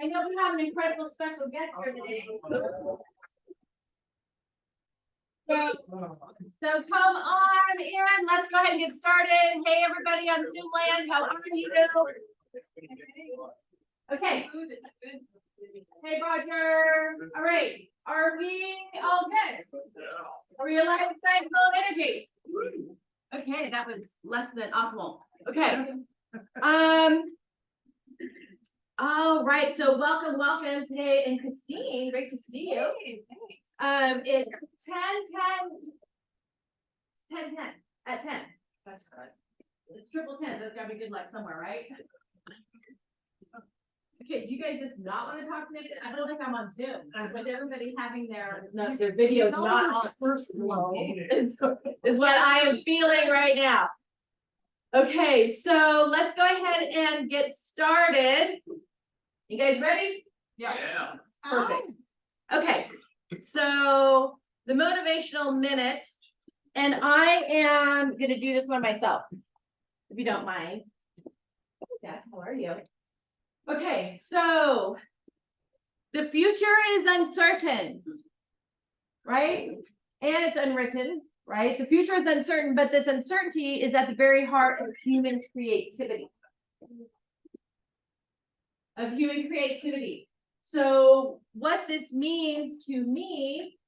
I know we have an incredible special guest here today. So come on, Aaron, let's go ahead and get started. Hey, everybody on Zoom land, how are you? Okay. Hey, Roger. All right. Are we all good? Are we alive, excited, full of energy? Okay, that was less than optimal. Okay. All right. So welcome today, and Christine, great to see you. Hey, thanks. It's 10 at 10. That's good. It's 10. There's gotta be good luck somewhere, right? Okay, do you guys just not want to talk to me? I don't think I'm on Zoom, with everybody having their video not on first is what I am feeling right now. Okay, so let's go ahead and get started. You guys ready? Yeah. Perfect. Okay, so the motivational minute, and I am gonna do this one myself, if you don't mind. Yes, how are you? Okay, so the future is uncertain, right? And it's unwritten, right? The future is uncertain, but this uncertainty is at the very heart of human creativity. So what this means to me,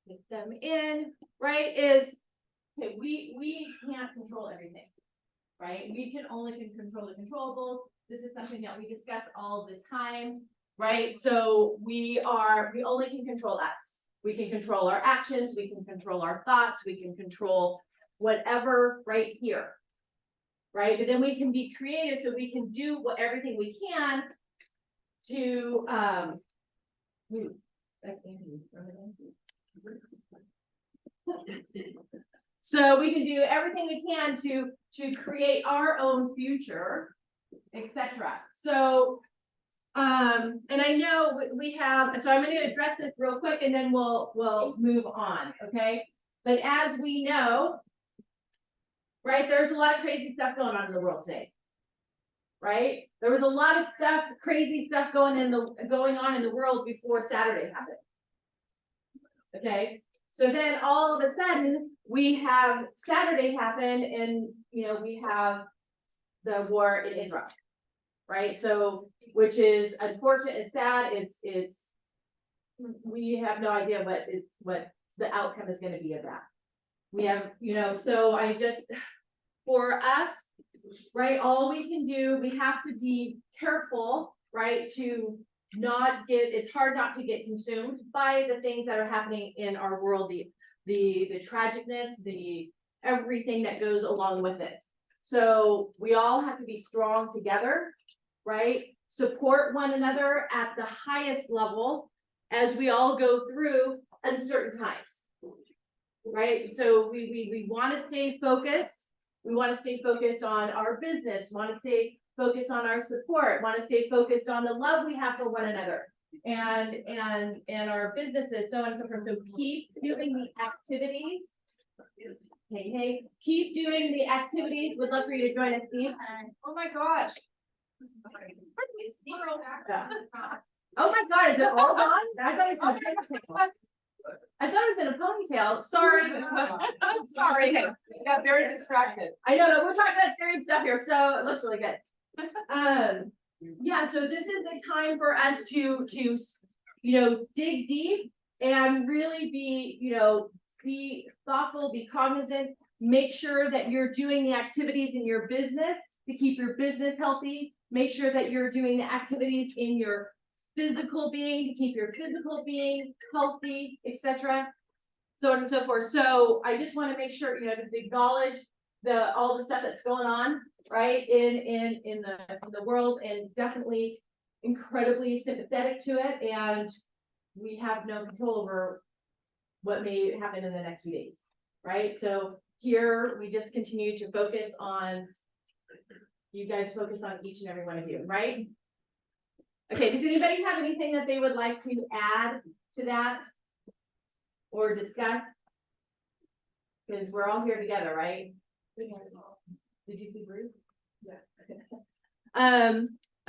get them in, right, is, okay, we can't control everything, right? We can only control the controllables. This is something that we discuss all the time, right? So we only can control us. We can control our actions, we can control our thoughts, we can control whatever right here, right? But then we can be creative, so we can do everything we can to so we can do everything we can to create our own future, etc. So and I know we have, so I'm going to address this real quick and then we'll move on, okay? But as we know, right, there's a lot of crazy stuff going on in the world today. Right? There was a lot of stuff, crazy stuff going on in the world before Saturday happened. Okay, so then all of a sudden we have Saturday happen, and we have the war in Israel, right? So, which is unfortunate and sad. It's we have no idea what the outcome is going to be of that. We have, so I just, for us, right, all we can do, we have to be careful, right, to not get, it's hard not to get consumed by the things that are happening in our world, the tragicness, the everything that goes along with it. So we all have to be strong together, right? Support one another at the highest level as we all go through uncertain times, right? So we want to stay focused. We want to stay focused on our business, want to stay focused on our support, want to stay focused on the love we have for one another and our businesses, so on and so forth. So keep doing the activities. Hey, keep doing the activities. Would love for you to join us, Steve. Oh my gosh. Yeah. Oh my God, is it all gone? I thought it was in a ponytail. Sorry. Sorry. Got very distracted. I know that we're talking about serious stuff here, so it looks really good. Yeah, so this is the time for us to dig deep and really be thoughtful, be cognizant, make sure that you're doing the activities in your business to keep your business healthy, make sure that you're doing the activities in your physical being to keep your physical being healthy, etc. So on and so forth. So I just want to make sure, to acknowledge all the stuff that's going on, right, in the world, and definitely incredibly sympathetic to it, and we have no control over what may happen in the next few days, right? So here we just continue to focus on, you guys focus on each and every one of you, right? Okay, does anybody have anything that they would like to add to that or discuss? Because we're all here together, right? Did you see Bruce? Yeah.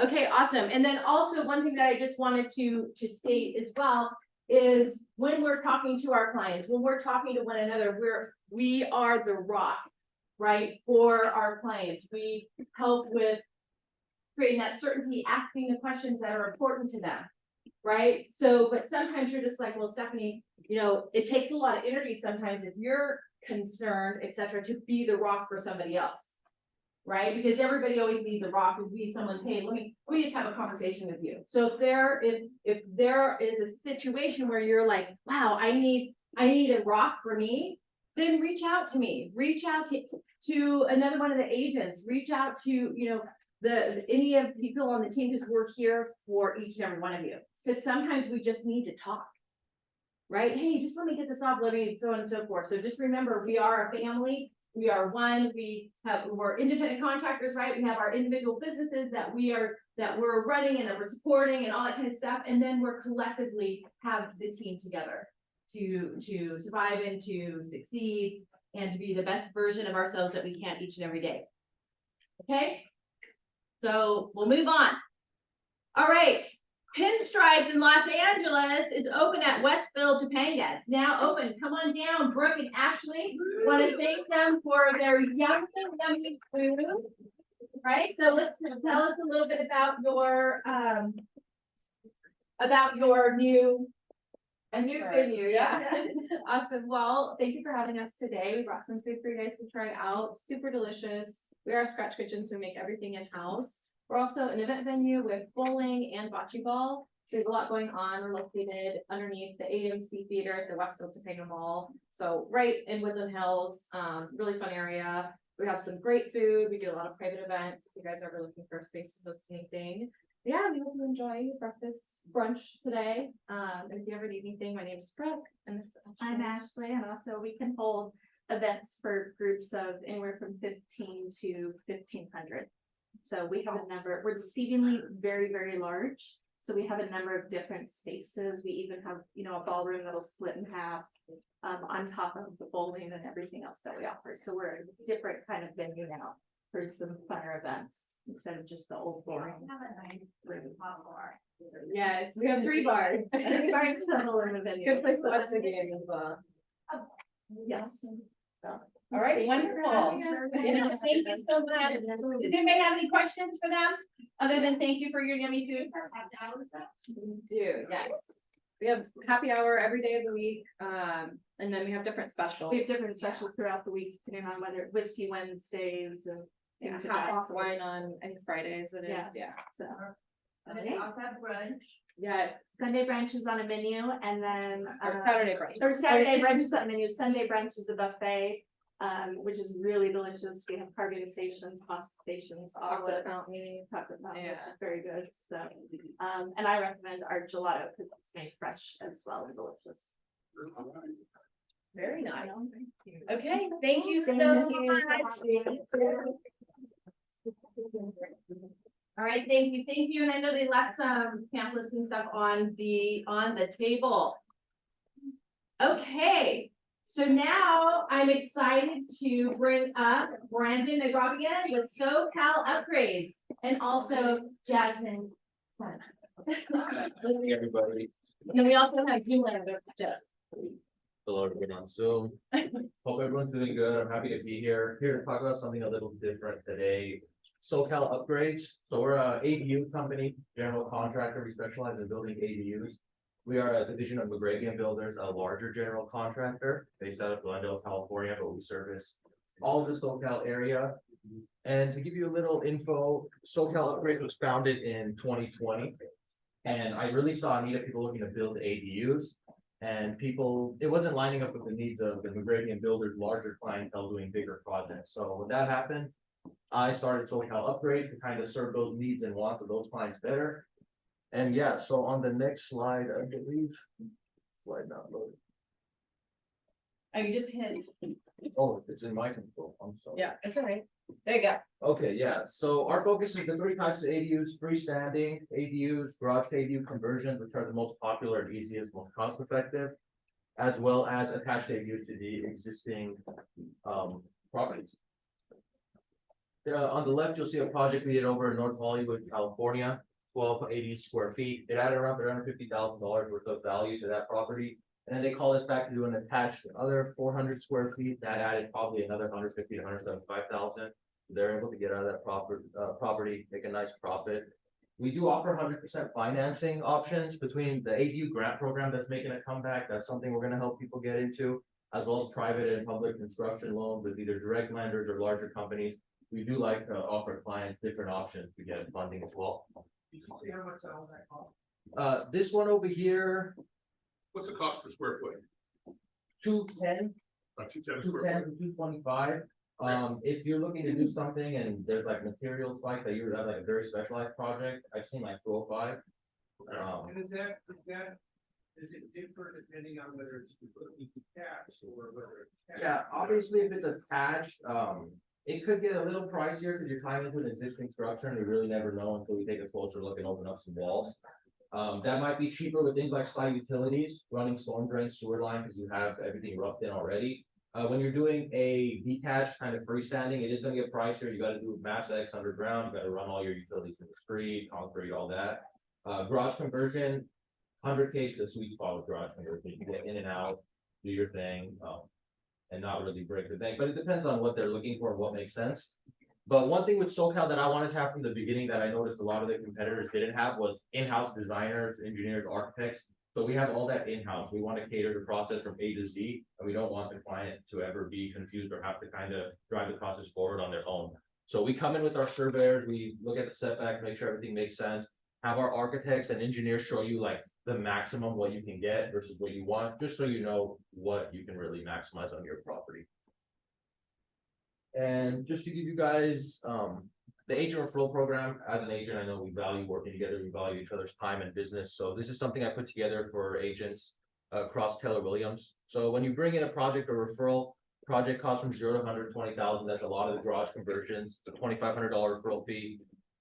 Okay, awesome. And then also one thing that I just wanted to state as well is when we're talking to our clients, when we're talking to one another, we are the rock, right? For our clients. We help with creating that certainty, asking the questions that are important to them. Right? So, but sometimes you're just like, well, Stephanie, you know, it takes a lot of energy sometimes if you're concerned, etc., to be the rock for somebody else. Right? Because everybody always needs a rock and needs someone, hey, let me just have a conversation with you. So if there is a situation where you're like, wow, I need a rock for me, then reach out to me, reach out to another one of the agents, reach out to, you know, any of the people on the team, because we're here for each and every one of you. Because sometimes we just need to talk. Right? Hey, just let me get this off, let me so on and so forth. So just remember, we are a family. We are one. We're independent contractors, right? We have our individual businesses that we're running and that we're supporting and all that kind of stuff. And then we're collectively have the team together to survive and to succeed and to be the best version of ourselves that we can each and every day. Okay? So we'll move on. All right. Pinstripes in Los Angeles is open at Westfield Topanga. It's now open. Come on down, Brooke and Ashley. Want to thank them for their yummy food. Right. So let's tell us a little bit about your new venue. Yeah. Awesome. Well, thank you for having us today. We brought some food for you guys to try out. Super delicious. We are a scratch kitchen, so we make everything in-house. We're also an event venue with bowling and bocce ball. So we have a lot going on. We're located underneath the AMC Theater at the Westfield Topanga Mall. So right in Woodland Hills, really fun area. We have some great food. We do a lot of private events. If you guys are ever looking for a space to host anything. Yeah, we hope you enjoy breakfast brunch today. And if you ever need anything, my name is Brooke and I'm Ashley. And also we can hold events for groups of anywhere from 15 to 1,500. So we have a number, we're exceedingly very, very large. So we have a number of different spaces. We even have, you know, a ballroom that'll split in half on top of the bowling and everything else that we offer. So we're a different kind of venue now for some funner events instead of just the old boring. We have a nice pop bar. Yeah, we have 3 bars. 3 bars total in the venue. Good place to watch the game as well. Yes. All right, wonderful. Thank you so much. Does anybody have any questions for them? Other than thank you for your yummy food? We do, yes. We have happy hour every day of the week. And then we have different specials. We have different specials throughout the week, depending on whether whiskey Wednesdays and things like that. Wine on any Fridays it is, yeah. So And then also have brunch. yes, Sunday brunch is on a menu, and then Saturday brunch. or Saturday brunch is on a menu. Sunday brunch is a buffet, which is really delicious. We have carving stations, pasta stations, chocolate fountain, which is very good. So, and I recommend our gelato because it's made fresh as well and delicious. Very nice. Okay, thank you so Thank you. much. All right, thank you, and I know they left some pamphlets and stuff on the table. Okay, so now I'm excited to bring up Brandon McRobian with SoCal Upgrades and also Jasmine. Hey, everybody. And then we also have Zoolander. Hello, everyone. So hope everyone's doing good. I'm happy to be here to talk about something a little different today. SoCal Upgrades. So we're a ADU company, general contractor. We specialize in building ADUs. We are a division of McGravian Builders, a larger general contractor based out of Glendale, California, but we service all of the SoCal area. And to give you a little info, SoCal Upgrades was founded in 2020. And I really saw a need of people looking to build ADUs. And it wasn't lining up with the needs of the McGravian Builders, larger clientele doing bigger projects. So when that happened, I started SoCal Upgrades to kind of serve those needs and wants of those clients better. And yeah, so on the next slide, I believe, slide not loaded. Oh, you just hit. Oh, it's in my control. I'm sorry. Yeah, that's all right. There you go. Okay, yeah, so our focus is the 3 types of ADUs: freestanding ADUs, garage to ADU conversions, which are the most popular and easiest, most cost effective, as well as attached ADUs to the existing properties. On the left, you'll see a project we did over in North Hollywood, California, 1280 square feet. It added around $350,000 worth of value to that property. And then they called us back to do an attached other 400 square feet that added probably another 150 to 175,000. They're able to get out of that property, make a nice profit. We do offer 100% financing options between the ADU grant program that's making a comeback. That's something we're going to help people get into, as well as private and public construction loans with either direct lenders or larger companies. We do like to offer clients different options to get funding as well. You can see how much all that costs. This one over here, What's the cost per square foot? 210, 210 square 210 foot. to 225. If you're looking to do something and there's like materials like that, you would have like a very specialized project. I've seen like 205. And is it different depending on whether it's completely detached or whether it's? Yeah, obviously if it's attached, it could get a little pricier because you're tying into an existing structure and you really never know until we take a closer look and open up some walls. That might be cheaper with things like site utilities, running storm drain, sewer line, because you have everything roughed in already. When you're doing a detached kind of freestanding, it is gonna get pricier. You gotta do mass X underground, you gotta run all your utilities in the street, concrete, all that. Garage conversion, 100K is the sweet spot with garage conversion. You can get in and out, do your thing, and not really break the bank, but it depends on what they're looking for and what makes sense. But one thing with SoCal that I wanted to have from the beginning that I noticed a lot of the competitors didn't have was in-house designers, engineers, architects. So we have all that in-house. We want to cater the process from A to Z, and we don't want the client to ever be confused or have to kind of drive the process forward on their own. So we come in with our surveyors, we look at the setback, make sure everything makes sense, have our architects and engineers show you like the maximum what you can get versus what you want, just so you know what you can really maximize on your property. And just to give you guys, the agent referral program, as an agent, I know we value working together, we value each other's time and business. So this is something I put together for agents across Keller Williams. So when you bring in a project or referral, project costs from 0 to 120,000. That's a lot of the garage conversions. It's a $2,500 referral fee.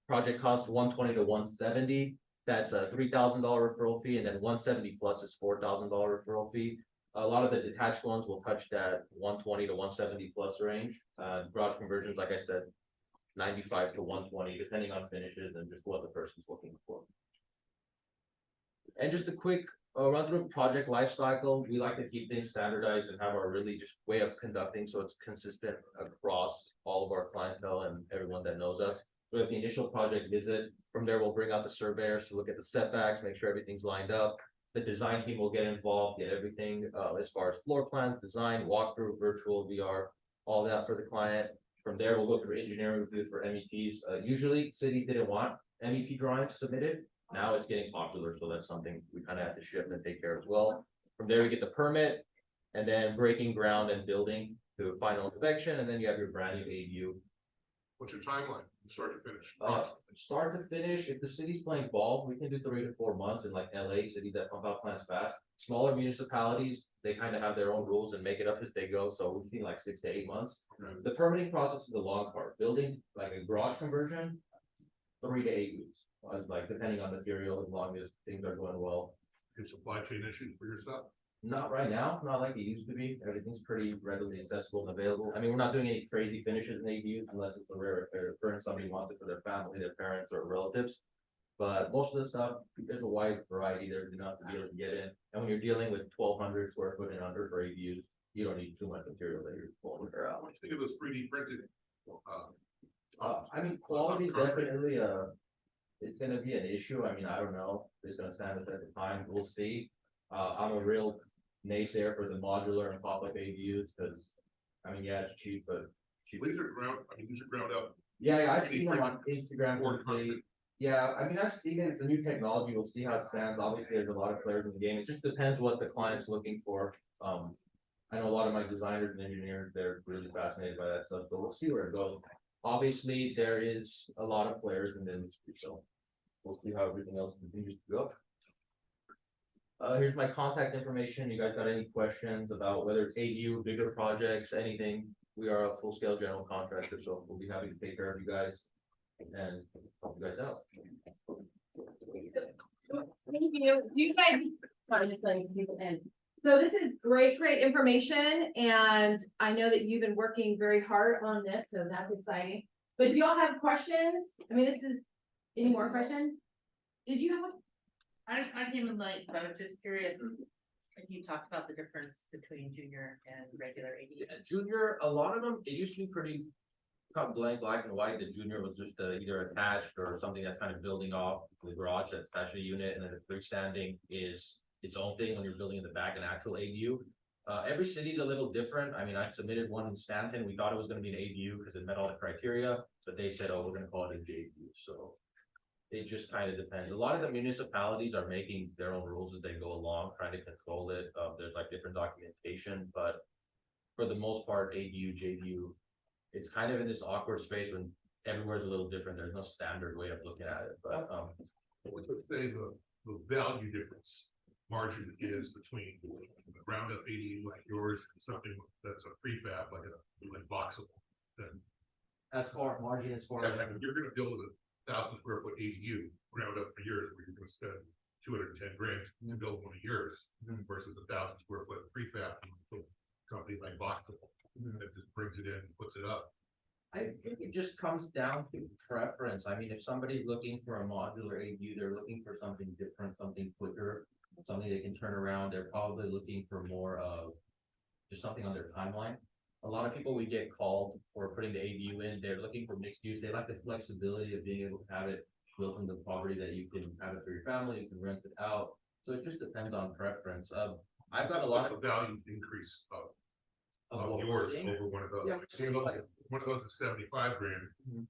Project costs 120 to 170. That's a $3,000 referral fee, and then 170 plus is $4,000 referral fee. A lot of the detached ones will touch that 120 to 170 plus range. Garage conversions, like I said, 95 to 120, depending on finishes and just what the person's looking for. And just a quick run through project life cycle. We like to keep things standardized and have our really just way of conducting so it's consistent across all of our clientele and everyone that knows us. We have the initial project visit. From there, we'll bring out the surveyors to look at the setbacks, make sure everything's lined up. The design team will get involved, get everything as far as floor plans, design, walkthrough, virtual, VR, all that for the client. From there, we'll go through engineering review for MEPs. Usually cities didn't want MEP drawings submitted. Now it's getting popular, so that's something we kind of have to shift and take care of as well. From there, we get the permit, and then breaking ground and building to final inspection, and then you have your brand new ADU. What's your timeline, from start to finish? Start to finish, if the city's playing ball, we can do 3 to 4 months in like LA, cities that pump out plans fast. Smaller municipalities, they kind of have their own rules and make it up as they go, so we've seen like 6 to 8 months. Right. The permitting process is the long part. Building like a garage conversion, 3 to 8 weeks. Like depending on material, as long as things are going well. Your supply chain issues for your stuff? Not right now, not like it used to be. Everything's pretty readily accessible and available. I mean, we're not doing any crazy finishes in ADUs unless it's a rare occurrence, somebody wants it for their family, their parents or relatives. But most of the stuff, there's a wide variety. There's enough to be able to get in. And when you're dealing with 1,200 square foot and under for ADUs, you don't need too much material that you're pulling her out. What do you think of those 3D printed? I mean, quality is definitely it's gonna be an issue. I mean, I don't know. It's gonna stand the test of time. We'll see. I'm a real naysayer for the modular and pop-up ADUs because, I mean, yeah, it's cheap, but cheap. These are ground, these are ground up. Yeah, I've seen them on Instagram. Or Complete. Yeah, I mean, I've seen it. It's a new technology. We'll see how it stands. Obviously, there's a lot of players in the game. It just depends what the client's looking for. I know a lot of my designers and engineers, they're really fascinated by that stuff, but we'll see where it goes. Obviously, there is a lot of players in the industry, so we'll see how everything else continues to go. Here's my contact information. You guys got any questions about whether it's ADU, bigger projects, anything? We are a full-scale general contractor, so we'll be happy to take care of you guys and help you guys out. Thank you. Do you guys, sorry, just letting people in. So this is great information, and I know that you've been working very hard on this, so that's exciting. But do y'all have questions? I mean, this is, any more questions? Did you have one? I came in late, but I was just curious, if you talked about the difference between junior and regular ADU. Yeah, junior, a lot of them, it used to be pretty cut blank, black and white. The junior was just either attached or something that's kind of building off the garage, that's attached to a unit, and then the freestanding is its own thing when you're building in the back, an actual ADU. Every city's a little different. I mean, I submitted one in Stanton. We thought it was gonna be an ADU because it met all the criteria, but they said, oh, we're gonna call it a JDU, so. It just kind of depends. A lot of the municipalities are making their own rules as they go along, trying to control it. There's like different documentation, but for the most part, ADU, JDU, it's kind of in this awkward space when everywhere's a little different. There's no standard way of looking at it, but, What would say the value difference margin is between a ground up ADU like yours and something that's a prefab like boxable? Then as far margin as far as. you're gonna build a 1,000 square foot ADU ground up for yours, where you're gonna spend 210 grand to build one of yours versus 1,000 square foot prefab company like boxable that just brings it in, and puts it up. I think it just comes down to preference. I mean, if somebody's looking for a modular ADU, they're looking for something different, something quicker, something they can turn around. They're probably looking for more of just something on their timeline. A lot of people we get called for putting the ADU in, they're looking for mixed use. They like the flexibility of being able to have it built in the property, that you can have it for your family, you can rent it out. So it just depends on preference. I've got a lot What's of. the value increase of what we're yours seeing. over one of those. Yeah, Like, say, look, one of those is 75 grand,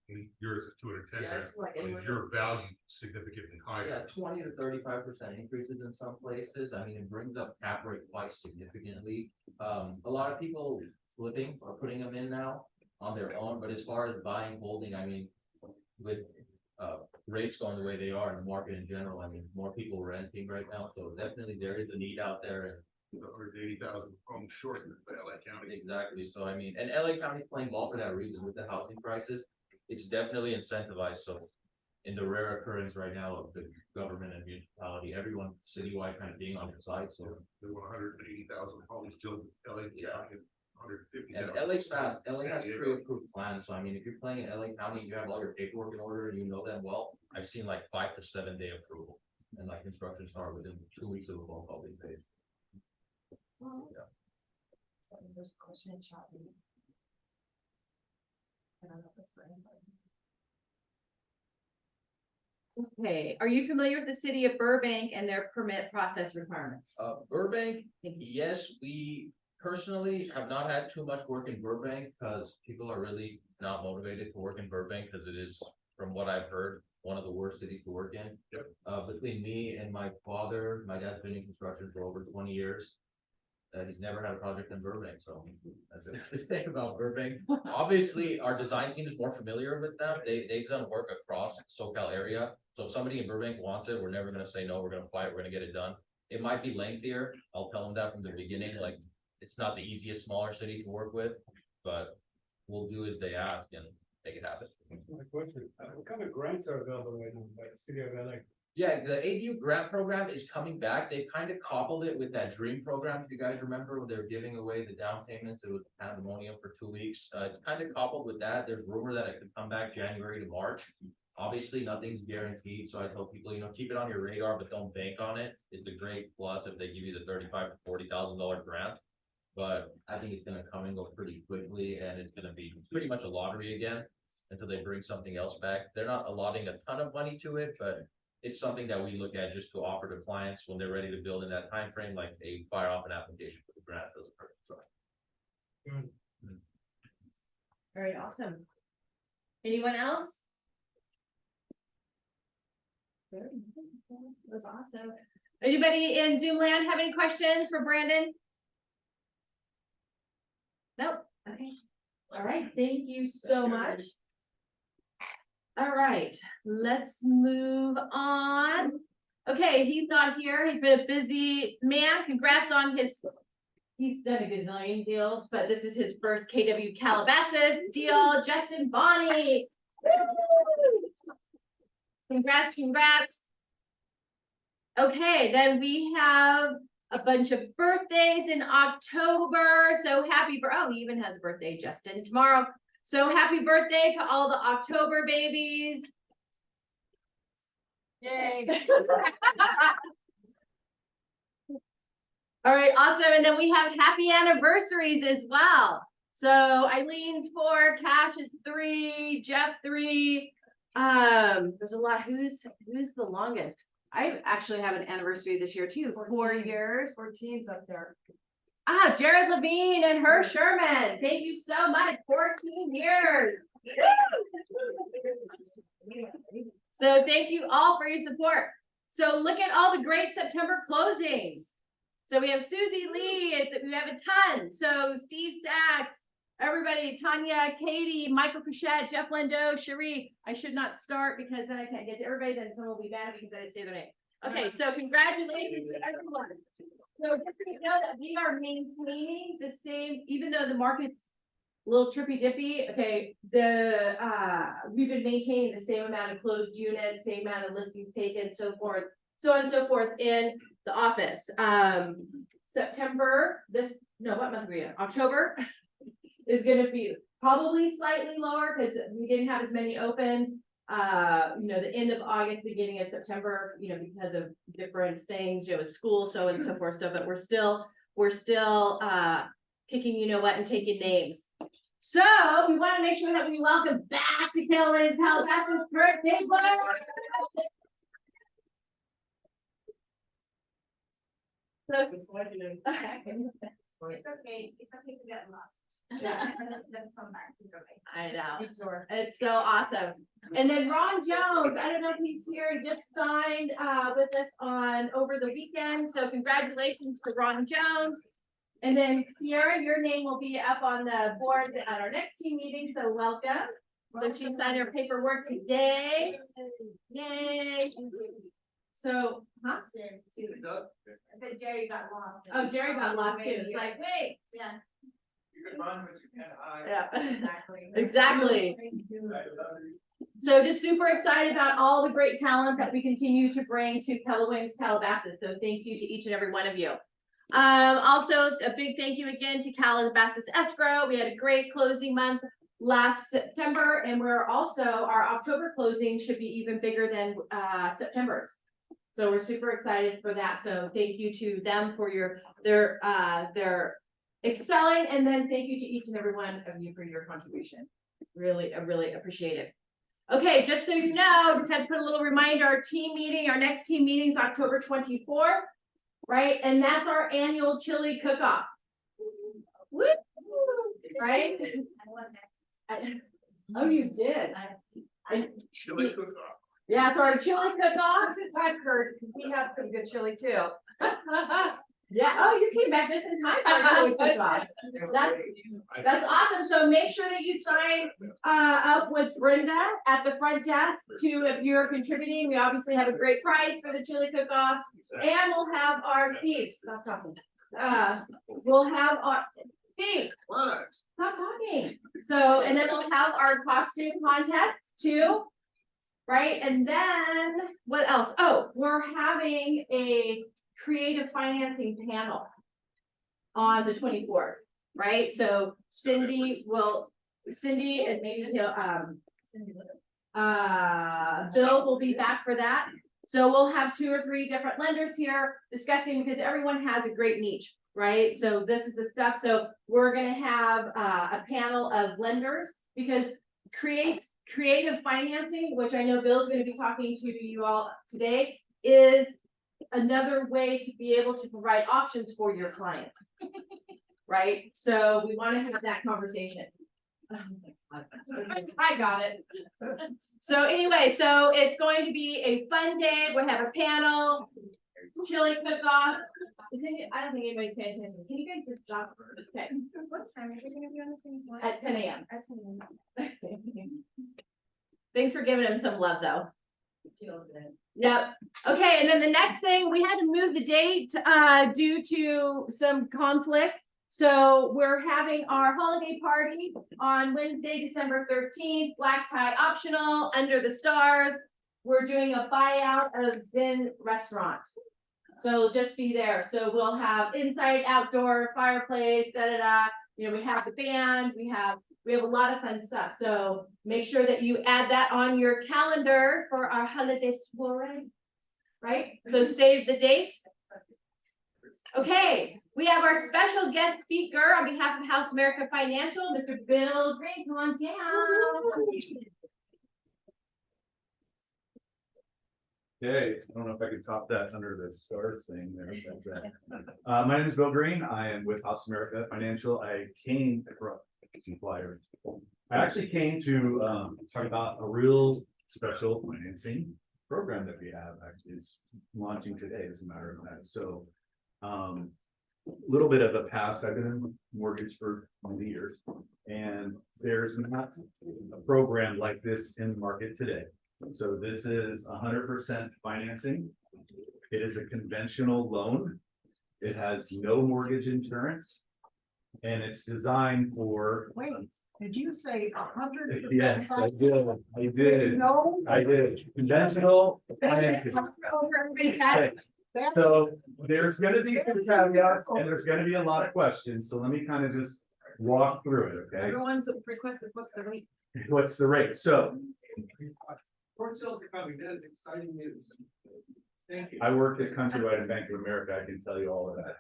and yours is 210 Yeah, grand. it's like I mean, anywhere- your value significantly higher. Yeah, 20 to 35% increases in some places. I mean, it brings up cap rate quite significantly. A lot of people flipping or putting them in now on their own, but as far as buying, holding, I mean, with rates going the way they are in the market in general, I mean, more people renting right now, so definitely there is a need out there. 180,000 homes short in LA And County. exactly, so I mean, and LA County's playing ball for that reason with the housing prices. It's definitely incentivized, so in the rare occurrence right now of the government and municipality, everyone citywide kind of being on their side, so. They want 180,000 homes built in LA County, 150,000. And LA's fast, LA has pre-approved plans, so I mean, if you're playing in LA County, you have all your paperwork in order and you know them well. I've seen like 5 to 7 day approval, and like construction start within 2 weeks of a phone call being paid. There's a question in chat. I don't know if it's for anybody. Okay, are you familiar with the city of Burbank and their permit process requirements? Burbank, yes, we personally have not had too much work in Burbank because people are really not motivated to work in Burbank because it is, from what I've heard, one of the worst cities to work in. Yep. Between me and my father, my dad's been in construction for over 20 years. He's never had a project in Burbank, so that's a good thing about Burbank. Obviously, our design team is more familiar with them. They've done work across SoCal area. So if somebody in Burbank wants it, we're never gonna say no, we're gonna fight, we're gonna get it done. It might be lengthier. I'll tell them that from the beginning, like, it's not the easiest smaller city to work with, but we'll do as they ask and make it happen. My question, what kind of grants are available right now by the city of LA? Yeah, the ADU grant program is coming back. They've kind of coupled it with that dream program. If you guys remember, when they were giving away the down payments, it was pandemonium for 2 weeks. It's kind of coupled with that. There's rumor that it could come back January to March. Obviously, nothing's guaranteed, so I tell people, keep it on your radar, but don't bank on it. It's a great plus if they give you the $35,000 to $40,000 grant. But I think it's gonna come and go pretty quickly, and it's gonna be pretty much a lottery again until they bring something else back. They're not allotting a ton of money to it, but it's something that we look at just to offer to clients when they're ready to build in that time frame, like they fire off an application for the grant. Doesn't hurt, so. All right, awesome. Anyone else? That's awesome. Anybody in Zoom land have any questions for Brandon? Nope, okay. All right, thank you so much. All right, let's move on. Okay, he's not here. He's been a busy man. Congrats on he's done a gazillion deals, but this is his first KW Calabasas deal. Justin Bonnie. Woo! Congrats. Okay, then we have a bunch of birthdays in October. So happy, he even has a birthday, Justin, tomorrow. So happy birthday to all the October babies. Yay. All right, awesome. And then we have happy anniversaries as well. So Eileen's 4, Cash is 3, Jeff 3. There's a lot. Who's the longest? I actually have an anniversary this year too. 4 years. 14's up there. Ah, Jared Levine and her Sherman. Thank you so much. 14 years. So thank you all for your support. So look at all the great September closings. So we have Susie Lee, we have a ton. So Steve Sachs, everybody, Tanya, Katie, Michael Couchette, Jeff Lindo, Cherie. I should not start because then I can't get to everybody, then someone will be mad because I didn't say their name. Okay, so congratulations to everyone. So just so you know that we are maintaining the same, even though the market's a little trippy dippy, okay, we've been maintaining the same amount of closed units, same amount of listings taken, so forth, so on and so forth in the office. September, what month are we in? October is gonna be probably slightly lower because we didn't have as many opens. The end of August, beginning of September, because of different things, school, so on and so forth. So, but we're still kicking and taking names. So we want to make sure that we welcome back to Calabasas birthday boy. So It's okay to get lost. yeah, Let's come back. I know. It's so awesome. And then Ron Jones, I don't know if he's here, he just signed with us over the weekend. So congratulations to Ron Jones. And then Sierra, your name will be up on the board at our next team meeting. So welcome. So she signed her paperwork today. Yay. So, huh? I said Jerry got lost. Oh, Jerry got lost too. It's like, wait. Yeah. You can run, but you can't hide. Yeah. Exactly. Exactly. So just super excited about all the great talent that we continue to bring to Keller Williams Calabasas. So thank you to each and every one of you. Also a big thank you again to Calabasas Escrow. We had a great closing month last September, and we're also, our October closing should be even bigger than September's. So we're super excited for that. So thank you to them for their excelling, and then thank you to each and every one of you for your contribution. Really appreciate it. Okay, just so you know, just had to put a little reminder, our next team meeting is October 24th, right? And that's our annual chili cook-off. Woo! Right? Oh, you did. Chili cook-off. Yeah, so our chili cook-off. Time, Kurt, we have some good chili too. Yeah, oh, you came back just in time for our chili cook-off. That's awesome. So make sure that you sign up with Brenda at the front desk too, if you're contributing. We obviously have a great price for the chili cook-off, and we'll have our Steve. Stop talking. We'll have our Steve. What? Stop talking. So, and then we'll have our costume contest too, right? And then what else? Oh, we're having a creative financing panel on the 24th, right? So Cindy and maybe Bill will be back for that. So we'll have 2 or 3 different lenders here discussing, because everyone has a great niche, right? So this is the stuff. So we're going to have a panel of lenders, because creative financing, which I know Bill's going to be talking to you all today, is another way to be able to provide options for your clients. Right? So we want to have that conversation. I got it. So anyway, so it's going to be a fun day. We'll have a panel, chili cook-off. I don't think anybody's paying attention. Can you guys just stop? Okay. What time are you gonna be on the same one? At 10 a.m. At 10 a.m. Thanks for giving him some love, though. Yep. Okay, and then the next thing, we had to move the date due to some conflict. So we're having our holiday party on Wednesday, December 13th, black tie optional, under the stars. We're doing a buyout of Zen Restaurant. So just be there. So we'll have inside, outdoor, fireplace, you know, we have the band, we have a lot of fun stuff. So make sure that you add that on your calendar for our holiday soiree. Right? So save the date. Okay, we have our special guest speaker on behalf of House America Financial, Mr. Bill Green. Come on down. Okay, I don't know if I can top that under the stars thing there. But, my name is Bill Green. I am with House America Financial. I came across some flyers. I actually came to talk about a real special financing program that we have. Actually, it's launching today, as a matter of fact. So, little bit of a past. I've been in mortgage for many years, and there's not a program like this in the market today. So this is 100% financing. It is a conventional loan. It has no mortgage insurance. And it's designed for. Wait, did you say 100? Yes, I did. I did. No. I did. Conventional financing. Okay. So there's gonna be some caveats and there's gonna be a lot of questions. So let me kind of just walk through it, okay? Everyone's request is what's the rate? What's the rate? So Court sales are coming, that is exciting news. Thank you. I worked at Countrywide and Bank of America. I can tell you all of that.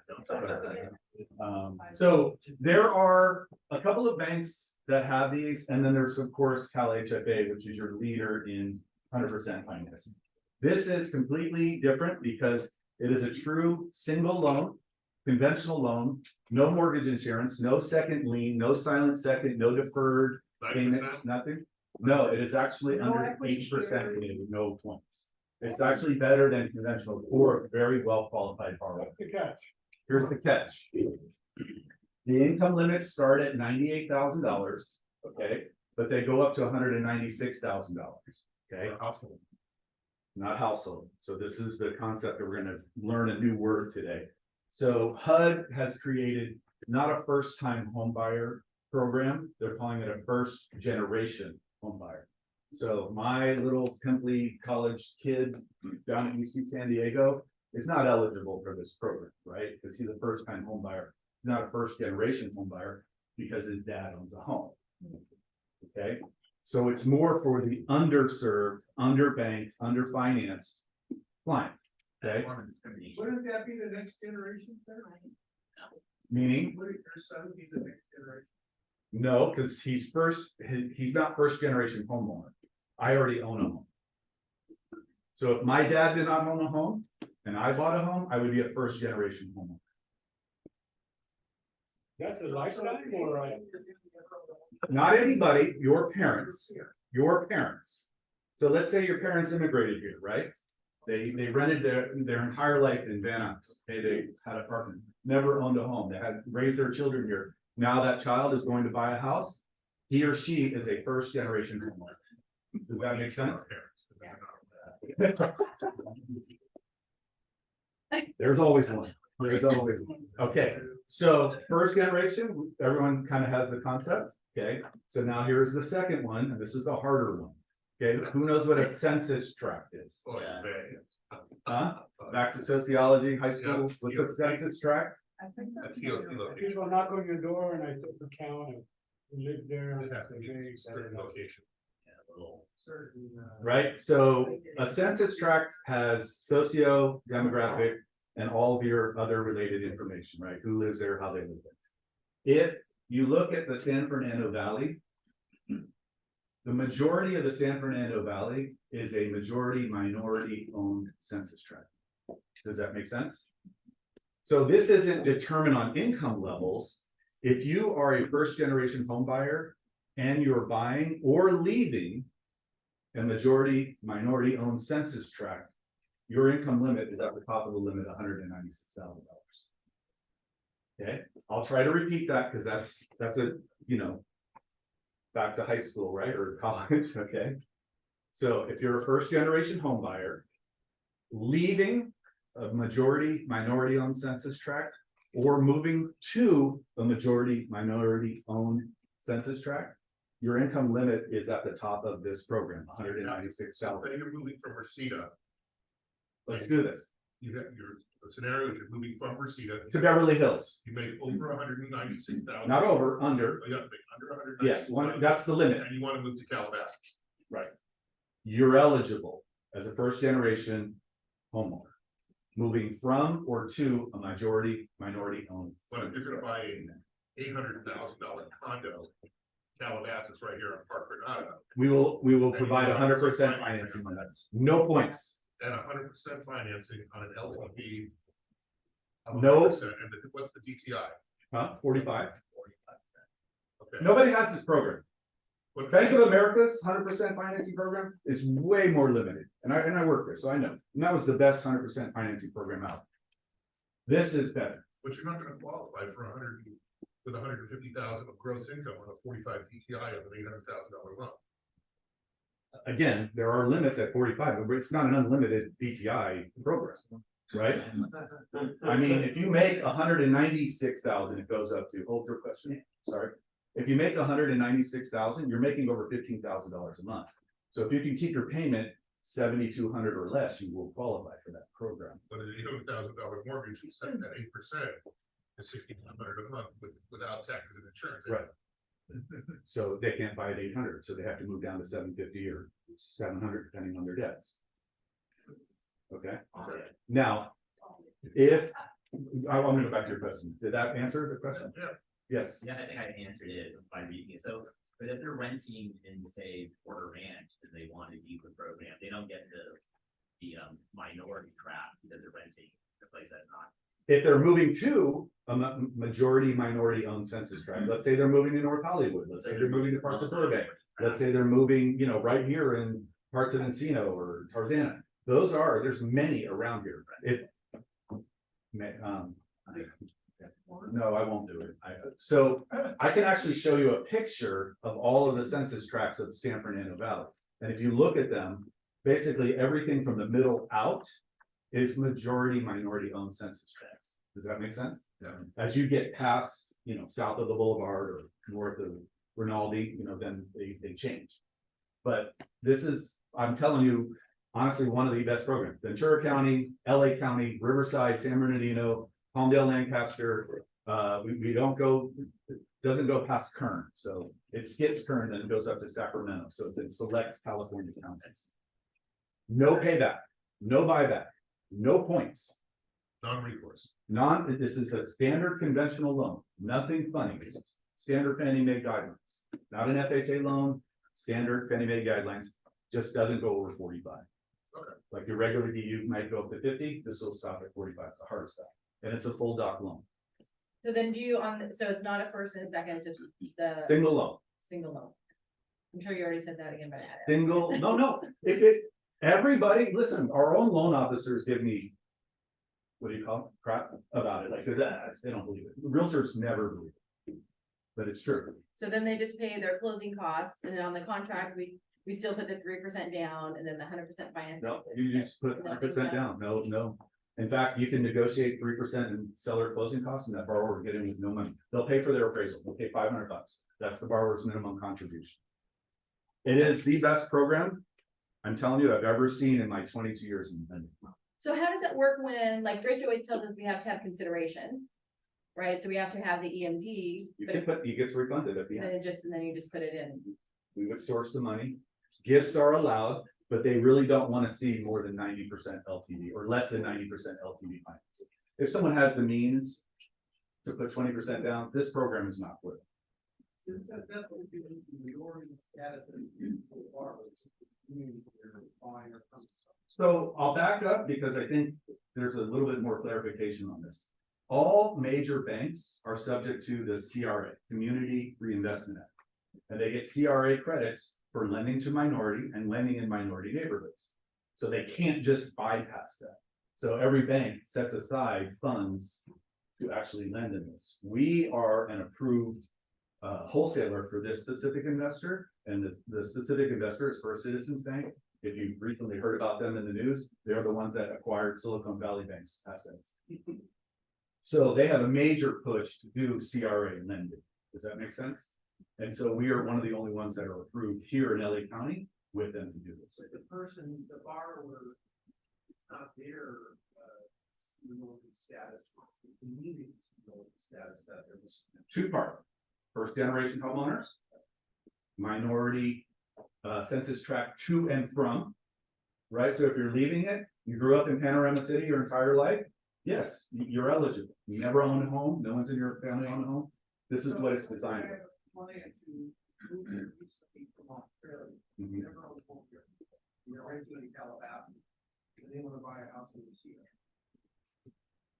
So there are a couple of banks that have these, and then there's of course Cal HFA, which is your leader in 100% financing. This is completely different because it is a true single loan, conventional loan, no mortgage insurance, no second lien, no silent second, no deferred payment, 9%? nothing. No, it is actually No under equity 8% with no points. It's actually better than conventional for a very well qualified borrower. The catch. Here's the catch. The income limits start at $98,000, okay, but they go up to $196,000, okay? Household. Not household. So this is the concept that we're gonna learn a new word today. So HUD has created not a first-time home buyer program, they're calling it a first generation home buyer. So my little Temple college kid down at UC San Diego is not eligible for this program, right? Because he's a first-time home buyer, he's not a first-generation home buyer because his dad owns a home. Okay, so it's more for the underserved, underbanked, underfinanced client, okay? Wouldn't that be the next generation? Meaning, Wouldn't your son be the next generation? no, because he's not first-generation homeowner. I already own a home. So if my dad did not own a home and I bought a home, I would be a first-generation homeowner. That's a lifetime or? Not anybody, your parents, So let's say your parents immigrated here, right? They rented their entire life in Van Nuys. They had an apartment, never owned a home. They had raised their children here. Now that child is going to buy a house. He or she is a first generation homeowner. Does that make sense? There's always one. There's always one. Okay, so first generation, everyone kind of has the concept. Okay, so now here's the second one, and this is the harder one. Okay, who knows what a census tract is? Oh, yeah. Huh? Back to sociology, high school, what's a census tract? I think That's the other location. People knock on your door and I took the count and live there. It has to be a certain location. Certain, Right, so a census tract has socio-demographic and all of your other related information, right? Who lives there, how they live there. If you look at the San Fernando Valley, the majority of the San Fernando Valley is a majority minority owned census tract. Does that make sense? So this isn't determined on income levels. If you are a first generation home buyer and you're buying or leaving a majority minority owned census tract, your income limit is at the top of the limit, $196,000. Okay, I'll try to repeat that because that's a, back to high school, right? Or college, okay? So if you're a first generation home buyer, leaving a majority minority owned census tract or moving to a majority minority owned census tract, your income limit is at the top of this program, $196,000. Then you're moving from Reseda. Let's do this. you have your scenario is you're moving from Reseda. To Beverly Hills, You make over 196,000. not over, under, Oh, yeah, make under 196,000. yes, that's the limit. And you wanna move to Calabasas. You're eligible as a first generation homeowner. Moving from or to a minority owned. But if you're gonna buy a $800,000 condo, Calabasas right here on Park Granada, We will provide 100% financing on that, no points. and 100% financing on an LTV. of No. 100%, and what's the DTI? Huh, 45. Okay. Nobody has this program. What- Bank of America's 100% financing program is way more limited, and I work there, so I know, and that was the best 100% financing program out. This is better. But you're not gonna qualify for 100, with 150,000 of gross income on a 45 DTI of an $800,000 loan. Again, there are limits at 45, but it's not an unlimited BTI program, right? I mean, if you make 196,000, it goes up to, hold your question, sorry. If you make 196,000, you're making over $15,000 a month. So if you can keep your payment 7,200 or less, you will qualify for that program. But an $800,000 mortgage is set at 8%, is $6,500 a month without taxes and insurance. Right. So they can't buy at 800, so they have to move down to 750 or 700, depending on their debts. Okay, now, if, I want to go back to your question, did that answer the question? Yeah. Yes, Yeah, I think I answered it by reading it. So, but if they're renting in, say, Porter Ranch, and they want to use the program, they don't get the minority crap because they're renting a place that's not. if they're moving to a majority minority owned census tract, let's say they're moving to North Hollywood, let's say they're moving to parts of Burbank, let's say they're moving, right here in parts of Encino or Tarzana. There's many around here. If. No, I won't do it. So I can actually show you a picture of all of the census tracts of San Fernando Valley. And if you look at them, basically everything from the middle out is majority minority owned census tracts. Does that make sense? Yeah. As you get past, south of the boulevard or north of Rinaldi, then they change. But this is, I'm telling you, honestly, one of the best programs. Ventura County, LA County, Riverside, San Bernardino, Palmdale, Lancaster, we don't go, it doesn't go past Kern, so it skips Kern, then it goes up to Sacramento, so it's in select California counties. No payback, no buyback, no points, Non-recourse. this is a standard conventional loan, nothing funny, standard Fannie Mae guidelines, not an FHA loan, standard Fannie Mae guidelines, just doesn't go over 45. Okay. Like your regular DU might go up to 50, this will stop at 45, it's a hard stop. And it's a full doc loan, So then so it's not a first and a second, it's just the single loan, single loan. I'm sure you already said that again, but I had it. single, no, everybody, listen, our own loan officers give me. What do you call it, crap about it, like, they don't believe it, realtors never believe it. But it's true, So then they just pay their closing costs, and then on the contract, we still put the 3% down, and then the 100% finance. no, you just put 100% down, no. In fact, you can negotiate 3% in seller closing costs, and that borrower will get in with no money, they'll pay for their appraisal, they'll pay $500, that's the borrower's minimum contribution. It is the best program, I'm telling you, I've ever seen in my 22 years in lending. So how does it work when, like, Rich always tells us we have to have consideration, right? So we have to have the EMD, You but can put, he gets refunded at the end. then you just put it in. We would source the money. Gifts are allowed, but they really don't want to see more than 90% LTV or less than 90% LTV financing. If someone has the means to put 20% down, this program is not for it. It's definitely the majority status of the borrowers, community they're buying or something. So I'll back up because I think there's a little bit more clarification on this. All major banks are subject to the CRA, Community Reinvestment Act. And they get CRA credits for lending to minority and lending in minority neighborhoods. So they can't just bypass that. So every bank sets aside funds to actually lend in this. We are an approved wholesaler for this specific investor, and the specific investor is First Citizens Bank. If you've recently heard about them in the news, they're the ones that acquired Silicon Valley Bank's assets. So they have a major push to do CRA lending. Does that make sense? And so we are one of the only ones that are approved here in LA County with them to do this. The borrower, not their status, we needed to know the status that there was. Two-part, first generation homeowners, minority, census tract to and from. Right, so if you're leaving it, you grew up in Panorama City your entire life, yes, you're eligible. You never owned a home, no one's in your family owned a home. This is what it's designed for. Wanting to move here recently from Australia, Mhm. never owned a home here. You're renting in Calabasas, and they wanna buy a house in New Zealand.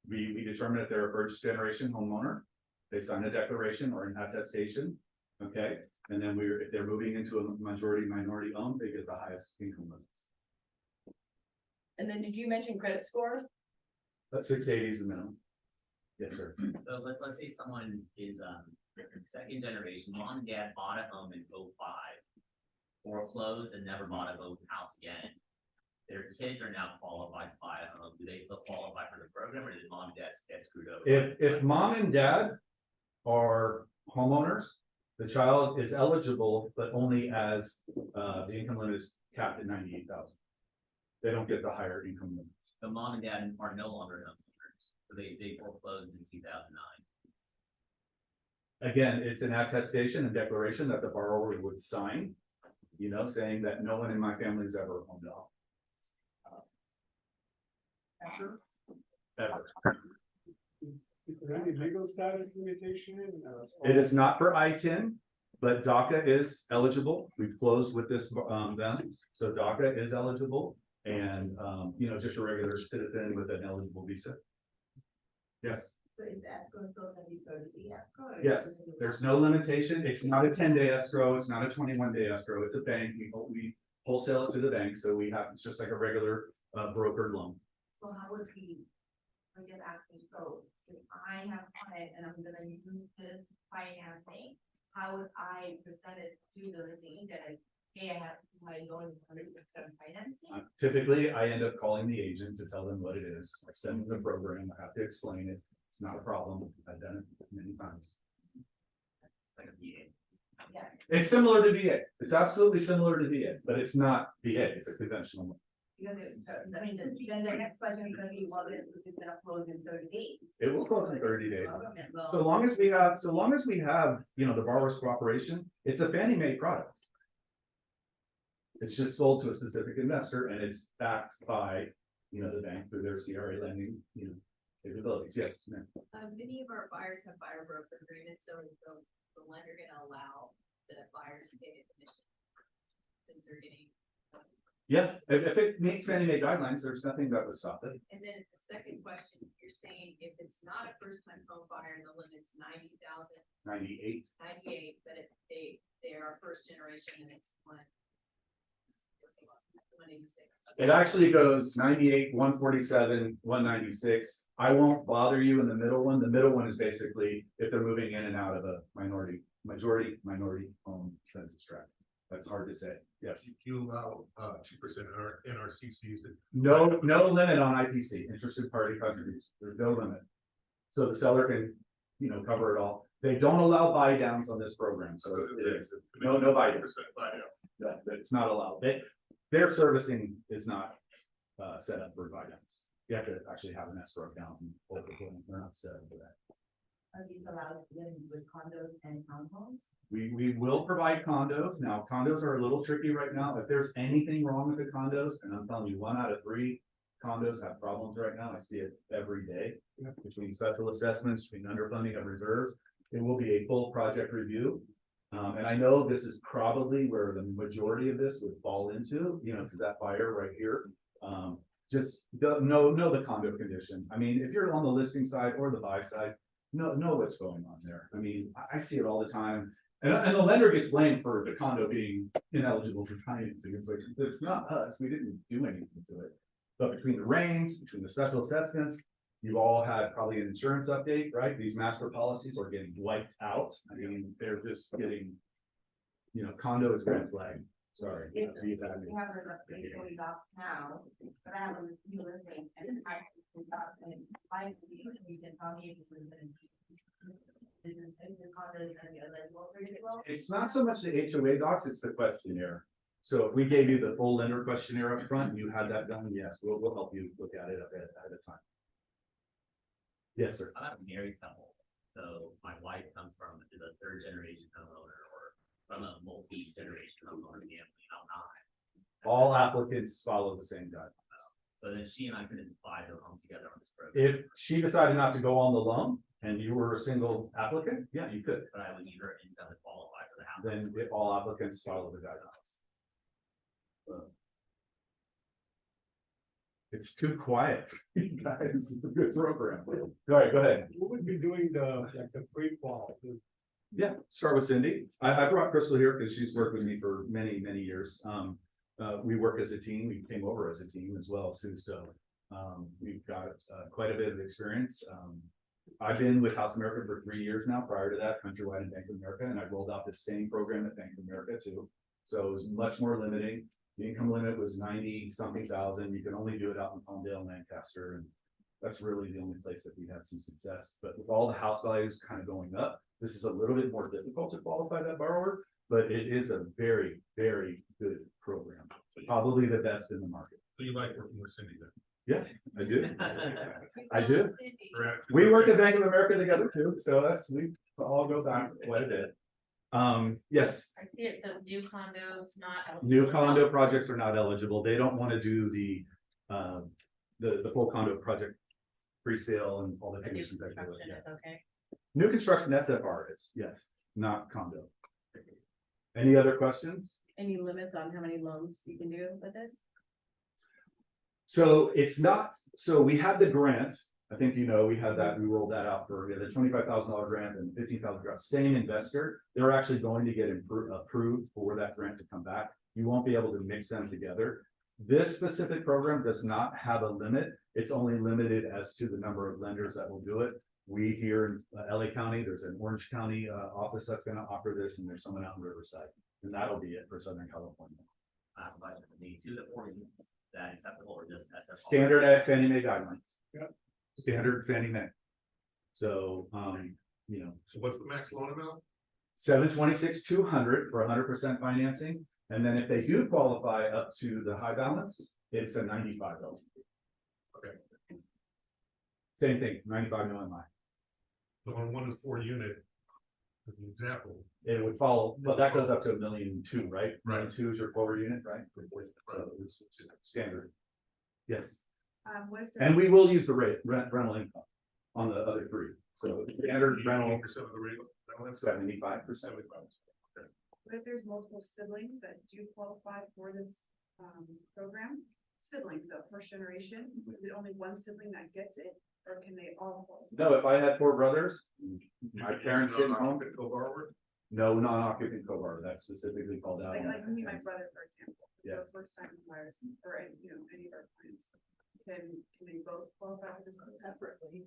We determine if they're a first generation homeowner, they sign a declaration or an attestation, okay? And then if they're moving into a majority minority owned, they get the highest income limits. And then did you mention credit score? That's 680 is the minimum. Yes, sir. So let's say someone is, second generation, mom and dad bought a home in 05, foreclosed and never bought a home house again. Their kids are now qualified to buy a home. Do they still qualify for the program, or did mom and dad get screwed over? If mom and dad are homeowners, the child is eligible, but only as, the income limit is capped at 98,000. They don't get the higher income limits. So mom and dad are no longer homeowners, so they foreclosed in 2009. Again, it's an attestation and declaration that the borrower would sign, you know, saying that no one in my family has ever owned a home. Ever. Is there any legal status limitation? It is not for I-10, but DACA is eligible. We've closed with this, them, so DACA is eligible. And, you know, just a regular citizen with an eligible visa. Yes. So is that going to be 30 escrow? Yes, there's no limitation. It's not a 10-day escrow. It's not a 21-day escrow. It's a bank. We wholesale it to the bank. So it's just like a regular brokered loan. So how would he, I'm just asking, so if I have it and I'm gonna use this financing, how would I present it to the listing agent? Hey, I have my loan is 100% financing. Typically, I end up calling the agent to tell them what it is. I send them the program. I have to explain it. It's not a problem. I've done it many times. Like a VA. Yeah. It's similar to VA. It's absolutely similar to VA, but it's not VA. It's a conventional one. Because I mean, then the next question is gonna be, well, it's gonna close in 30 days. It will close in 30 days. Well, So long as we have, you know, the borrower's cooperation, it's a Fannie Mae product. It's just sold to a specific investor and it's backed by, you know, the bank through their CRA lending, you know, capabilities. Yes, ma'am. Many of our buyers have buyer broker agreements, so the lender gonna allow the buyers to get a commission. Since they're getting, Yeah, if it meets Fannie Mae guidelines, there's nothing that would stop it. and then the second question, you're saying if it's not a first time home buyer, the limit's 90,000, 98. 98, but if they are first generation and it's one. 186. It actually goes 98, 147, 196. I won't bother you in the middle one. The middle one is basically if they're moving in and out of a majority home census tract. That's hard to say. Yes. You allow 2% NRCCs that No limit on IPC, interested party contribution. There's no limit. So the seller can, you know, cover it all. They don't allow buy downs on this program, so it is. No buy downs. 2% buy down. Yeah, it's not allowed. Their servicing is not set up for buy downs. You have to actually have an escrow account and they're not set up for that. Are these allowed with condos and townhomes? We will provide condos. Now, condos are a little tricky right now. If there's anything wrong with the condos, and I'm telling you, 1 out of 3 condos have problems right now. I see it every day. Between special assessments, between underfunding of reserves, it will be a full project review. And I know this is probably where the majority of this would fall into, you know, because that buyer right here. Just know the condo condition. I mean, if you're on the listing side or the buy side, know what's going on there. I mean, I see it all the time. And the lender gets blamed for the condo being ineligible for financing. It's like, it's not us. We didn't do anything to it. But between the rains, between the special assessments, you all had probably an insurance update, right? These master policies are getting wiped out. I mean, they're just getting, you know, condo is red flag. Sorry. We have a $40 now, but I have a new listing and I you can tell me if it was gonna be. Is the condo gonna be eligible for it as well? It's not so much the HOA docs, it's the questionnaire. So if we gave you the full lender questionnaire up front, you had that done, yes, we'll help you look at it ahead of time. Yes, sir. I'm a married couple, so my wife comes from is a third generation homeowner or from a multi-generation homeowner family, I'm not. All applicants follow the same guidelines. So then she and I couldn't buy the home together on this program, If she decided not to go on the loan and you were a single applicant, yeah, you could. but I would need her income to qualify for the house. Then all applicants follow the guidelines. It's too quiet. You guys, it's a good program. All right, go ahead. What would be doing the pre-qual? Yeah, start with Cindy. I brought Crystal here because she's worked with me for many, many years. We work as a team. We came over as a team as well too, so we've got quite a bit of experience. I've been with House America for 3 years now. Prior to that, Countrywide and Bank of America, and I rolled out the same program at Bank of America too. So it was much more limiting. The income limit was 90-something thousand. You can only do it out in Palmdale and Lancaster, and that's really the only place that we had some success. But with all the house values kind of going up, this is a little bit more difficult to qualify that borrower, but it is a very, very good program. Probably the best in the market. So you like working with Cindy then? Yeah, I do. I do. Correct. We worked at Bank of America together too, so we all go back quite a bit. Yes, I see it says new condos, not. new condo projects are not eligible. They don't want to do the full condo project pre-sale and all the New conditions that go with construction it. is okay. New construction SFR is, yes, not condo. Any other questions? Any limits on how many loans you can do with this? So it's not, so we had the grant, I think you know, we had that, we rolled that out for the $25,000 grant and $15,000 grant, same investor. They're actually going to get approved for that grant to come back. You won't be able to mix them together. This specific program does not have a limit. It's only limited as to the number of lenders that will do it. We here in LA County, there's an Orange County office that's gonna offer this, and there's someone out in Riverside, and that'll be it for Southern California. Budget for the 2 to 4 units, that acceptable or just SFR? Standard at Fannie Mae guidelines. Yep. Standard Fannie Mae. So, you know, So what's the max loan amount? 726,200 for 100% financing, and then if they do qualify up to the high balance, it's a 95 though. Okay. Same thing, 95 no MI. So on 1 to 4 unit, as an example. It would follow, but that goes up to 1.2 million, right? Right. 1.2 is your forward unit, right? So it's standard. Yes, What if and we will use the rental income on the other three. So standard rental, 80% of the rate, I don't have 75%. 75. What if there's multiple siblings that do qualify for this program? Siblings, so first generation, is it only one sibling that gets it, or can they all qualify? No, if I had 4 brothers, my parents didn't own, Non-occupant co-borrower? no non-occupant co-borrower, that's specifically called out. Like me, my brother, for example, Yeah. the first time buyers, or you know, any of our clients, can they both qualify for this separately?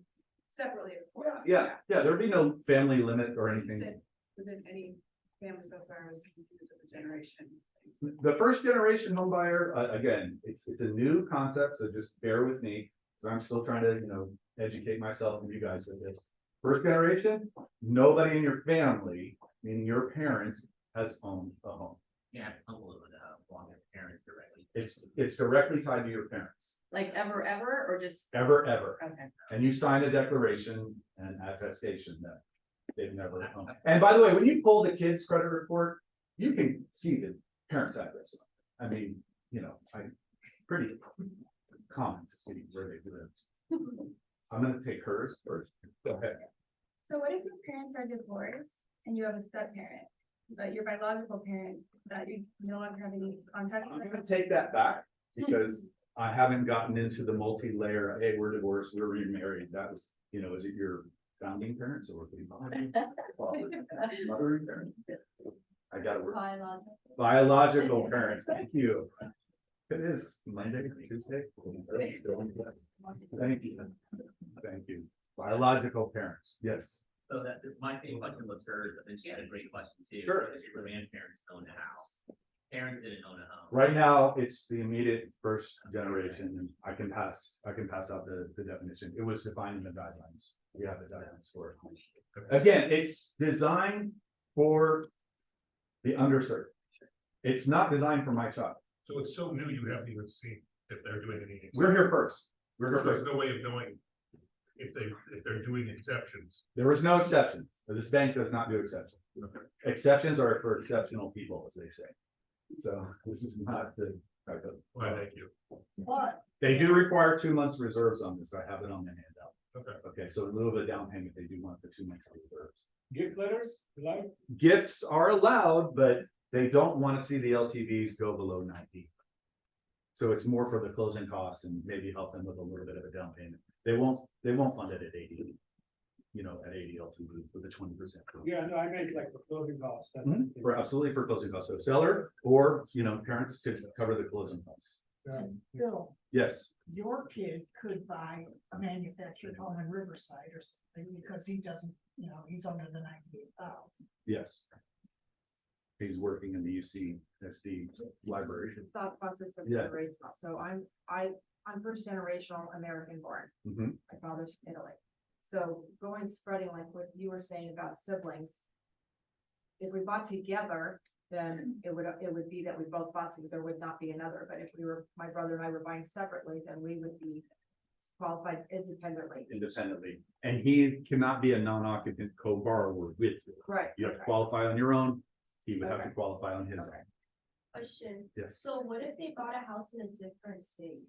Separately, of course. Yeah, there'd be no family limit or As you anything. said, within any family, so that's why I was confused with the generation. The first generation home buyer, again, it's a new concept, so just bear with me. So I'm still trying to, you know, educate myself and you guys with this. First generation, nobody in your family, meaning your parents, has owned a home. Yeah, uncle would belong to parents directly. It's directly tied to your parents, Like ever, or just, ever. okay. And you sign a declaration and attestation that they've never owned. And by the way, when you pull the kid's credit report, you can see the parents' address. I mean, you know, pretty common to see where they lived. I'm gonna take hers first. Go ahead. So what if your parents are divorced and you have a step parent, but your biological parent that you no longer have any contact I'm with? gonna take that back because I haven't gotten into the multi-layer, hey, we're divorced, we're remarried. That was, you know, is it your founding parents or mother parents? I got it. Biological. Biological parents, thank you. It is Monday, Tuesday. Thank you. Thank you. Biological parents, yes. So that, my same question was hers, and she had a great question too. Sure. Because your grandparents owned a house. Parents didn't own a home. Right now, it's the immediate first generation, and I can pass out the definition. It was defined in the guidelines. We have the guidelines for it. Again, it's designed for the underserved. It's not designed for my child. So it's so new, you haven't even seen if they're doing any. We're here first. We're here There's first. no way of knowing if they're doing exceptions. There was no exception, this bank does not do exceptions. Exceptions are for exceptional people, as they say. So this is not the. Well, thank you. But They do require 2 months reserves on this, I have it on the handout. Okay. Okay, so a little bit of down payment, they do want the 2 months reserves. gift letters, like, Gifts are allowed, but they don't want to see the LTVs go below 90. So it's more for the closing costs and maybe help them with a little bit of a down payment. They won't fund it at 80. You know, at 80 LTV with a 20%. yeah, no, I meant like the clothing costs. that- For absolutely for closing costs, so seller or, you know, parents to cover the closing costs. Bill, Yes, your kid could buy a manufactured home in Riverside or something because he doesn't, you know, he's under the 98,000. yes. He's working in the UC SD library. Thought process of Yeah. generational, so I'm first generational American born, Mhm. my father's from Italy. So going spreading like what you were saying about siblings. If we bought together, then it would be that we both bought together, there would not be another, but if my brother and I were buying separately, then we would be qualified independently. Independently, and he cannot be a non-occupant co-borrower with you. Right. You have to qualify on your own, he would have to Okay. qualify on his own. Okay. Question, Yes, so what if they bought a house in a different state?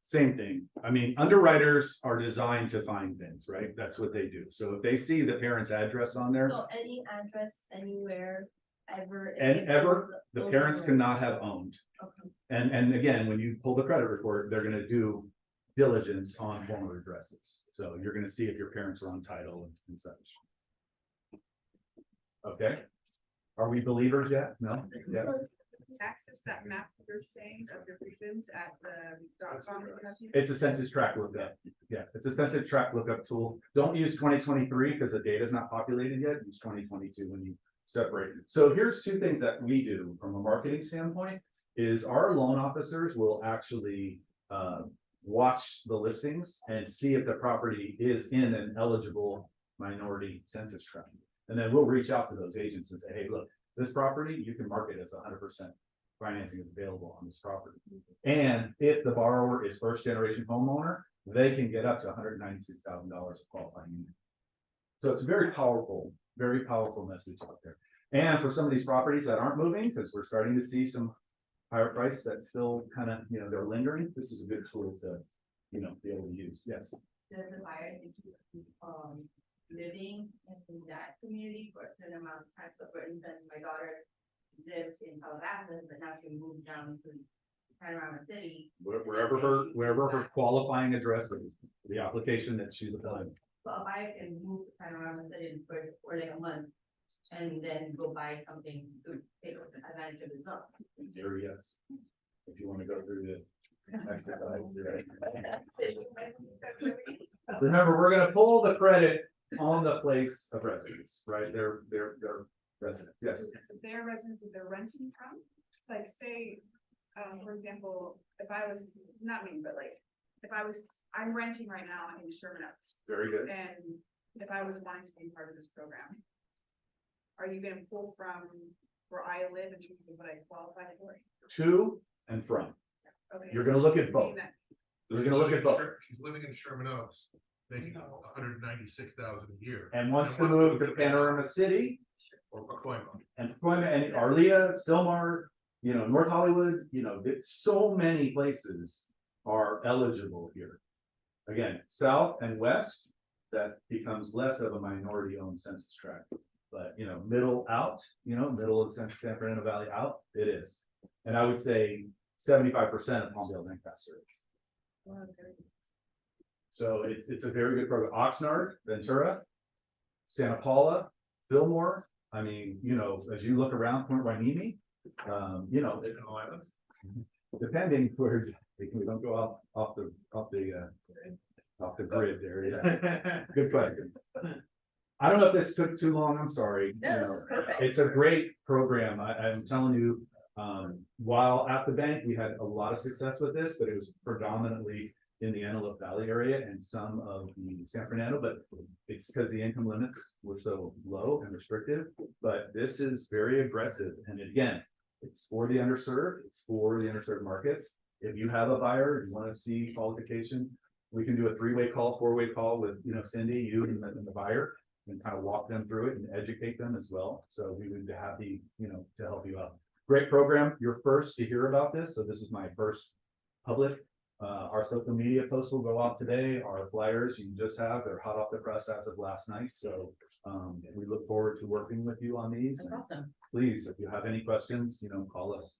same thing. I mean, underwriters are designed to find things, right? That's what they do. So if they see the parent's address on there, So any address anywhere, ever. and ever, the parents cannot have owned. Okay. And again, when you pull the credit report, they're gonna do diligence on former addresses. So you're gonna see if your parents are on title and such. Okay? Are we believers yet? No? Yeah. Access that map you're saying of the regions at the .com. It's a census tract lookup. Yeah, it's a census tract lookup tool. Don't use 2023 because the data is not populated yet. Use 2022 when you separate. So here's two things that we do from a marketing standpoint is our loan officers will actually watch the listings and see if the property is in an eligible minority census tract. And then we'll reach out to those agents and say, hey, look, this property, you can mark it as 100% financing is available on this property. And if the borrower is first generation homeowner, they can get up to $196,000 of qualifying unit. So it's a very powerful message out there. And for some of these properties that aren't moving, because we're starting to see some higher price that still kind of, you know, they're lingering, this is a good tool to, you know, be able to use. Yes. Does the buyer need to, living in that community for a certain amount of time? So for instance, my daughter lives in Calabasas, but now she moved down to Panorama City. Wherever her qualifying address is, the application that she's applying. So a buyer can move to Panorama City for like a month and then go buy something to take advantage of the zone. There, yes. If you want to go through the. Remember, we're gonna pull the credit on the place of residence, right? They're resident, yes. So they're residents that they're renting from, like say, for example, if I was, not me, but like, I'm renting right now in Sherman Oaks. Very good. And if I was wanting to be part of this program, are you gonna pull from where I live and choose what I qualify for? To and from. Okay, You're so gonna look at meaning both. that- We're gonna look at both. She's living in Sherman Oaks, making $196,000 a year. And wants to move to Panorama City Or Pacoima. and Arleta, Sylmar, you know, North Hollywood, you know, so many places are eligible here. Again, south and west, that becomes less of a minority owned census tract. But, you know, middle out, you know, middle of the San Fernando Valley out, it is. And I would say 75% of Palmdale and Lancaster is. So it's a very good program. Oxnard, Ventura, Santa Paula, Fillmore. I mean, you know, as you look around Point Wainimi, you know, depending where exactly, we don't go off the grid there. Yeah. Good question. I don't know if this took too long. I'm sorry. No, this is perfect. It's a great program. I'm telling you, while at the bank, we had a lot of success with this, but it was predominantly in the Antelope Valley area and some of the San Fernando, but it's because the income limits were so low and restrictive. But this is very aggressive. And again, it's for the underserved, it's for the underserved markets. If you have a buyer, you want to see qualification, we can do a 3-way call, 4-way call with, Cindy, you and the buyer. And kind of walk them through it and educate them as well. So we would be happy, to help you out. Great program. You're first to hear about this. So this is my first public. Our social media posts will go out today. Our flyers you just have, they're hot off the press as of last night. So we look forward to working with you on these. That's awesome. Please, if you have any questions, call us.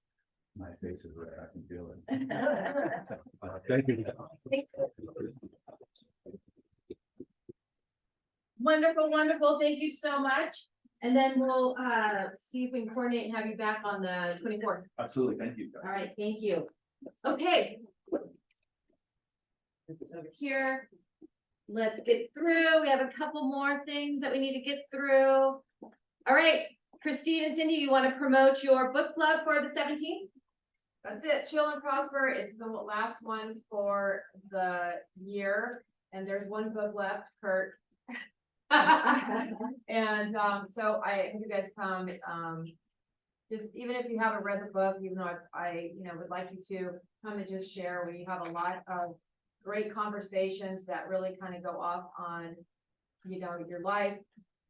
My face is red. I can feel it. Thank you. Wonderful, wonderful. Thank you so much. And then we'll see if we can coordinate and have you back on the 24th. Absolutely. Thank you. All right, thank you. Okay. Over here. Let's get through. We have a couple more things that we need to get through. All right, Christine and Cindy, you want to promote your book club for the 17th? That's it, Chill and Prosper. It's the last one for the year, and there's one book left, Kurt. And so I hope you guys come, just even if you haven't read the book, even though I would like you to come and just share. We have a lot of great conversations that really kind of go off on, your life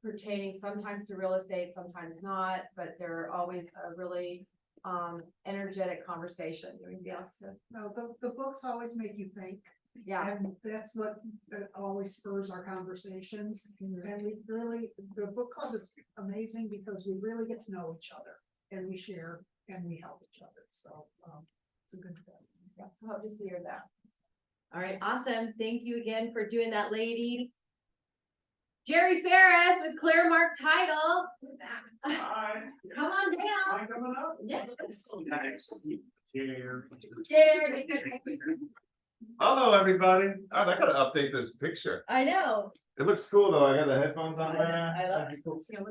pertaining sometimes to real estate, sometimes not, but they're always a really energetic conversation. Anything else to? No, the books always make you think. Yeah. And that's what always spurs our conversations. And we really, the book club is amazing because we really get to know each other and we share and we help each other. So it's a good thing. Yeah, so hope to see you there. All right, awesome. Thank you again for doing that, ladies. Jerry Ferris with Clearmark Title. Hi. Come on down. Coming up? Yes. Jerry. Jerry. Hello, everybody. Oh, I gotta update this picture. I know. It looks cool though. I got the headphones on right now. I love it.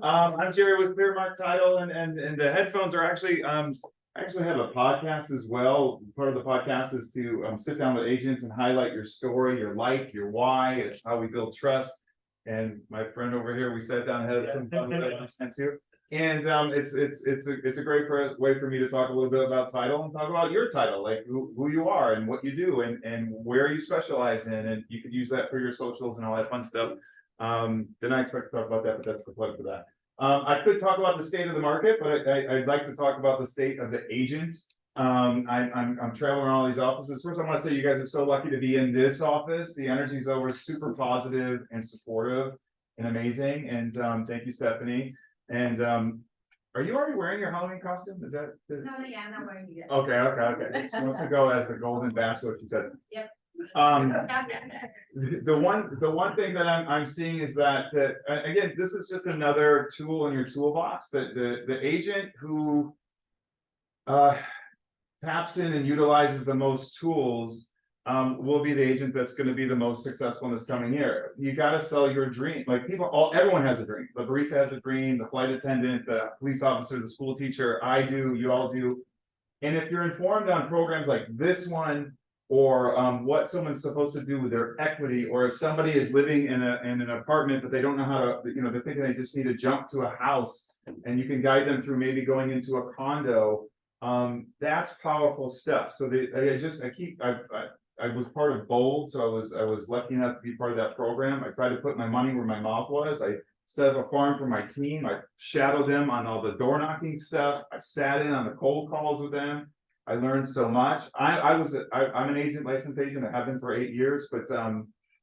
I'm Jerry with Clearmark Title and the headphones are actually, I actually have a podcast as well. Part of the podcast is to sit down with agents and highlight your story, your life, your why. It's how we build trust. And my friend over here, we sat down and had some fun with that too. And it's a great way for me to talk a little bit about title and talk about your title, like who you are and what you do and where you specialize in, and you could use that for your socials and all that fun stuff. Didn't I expect to talk about that, but that's the plug for that. I could talk about the state of the market, but I'd like to talk about the state of the agent. I'm traveling around all these offices. First, I want to say you guys are so lucky to be in this office. The energy is always super positive and supportive and amazing. And thank you, Stephanie. And are you already wearing your Halloween costume? Is that No, yeah, I'm not wearing it yet. okay. She wants to go as the golden bachelor, she said. Yep. The one thing that I'm seeing is that again, this is just another tool in your toolbox that the agent who taps in and utilizes the most tools will be the agent that's going to be the most successful in this coming year. You got to sell your dream. Like everyone has a dream. The barista has a dream, the flight attendant, the police officer, the school teacher, I do, you all do. And if you're informed on programs like this one, or what someone's supposed to do with their equity, or if somebody is living in an apartment, but they don't know how to, they're thinking they just need to jump to a house, and you can guide them through maybe going into a condo. That's powerful stuff. So I was part of Bold, so I was lucky enough to be part of that program. I tried to put my money where my mouth was. I set up a farm for my team. I shadowed them on all the door knocking stuff. I sat in on the cold calls with them. I learned so much. I'm an agent, licensed agent. I have been for 8 years, but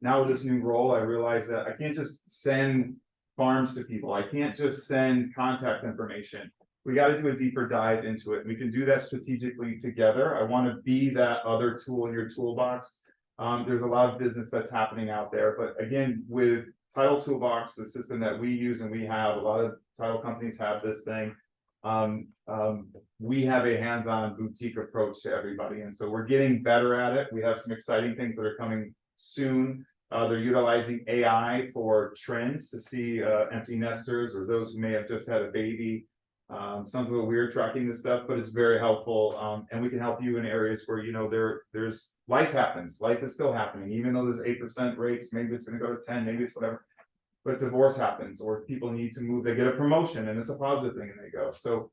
now with this new role, I realize that I can't just send farms to people. I can't just send contact information. We got to do a deeper dive into it. We can do that strategically together. I want to be that other tool in your toolbox. There's a lot of business that's happening out there, but again, with Title Toolbox, the system that we use and we have, a lot of title companies have this thing. We have a hands-on boutique approach to everybody, and so we're getting better at it. We have some exciting things that are coming soon. They're utilizing AI for trends to see empty nesters or those who may have just had a baby. Sounds a little weird tracking this stuff, but it's very helpful. And we can help you in areas where there's life happens. Life is still happening, even though there's 8% rates. Maybe it's going to go to 10, maybe it's whatever. But divorce happens, or people need to move. They get a promotion, and it's a positive thing, and they go. So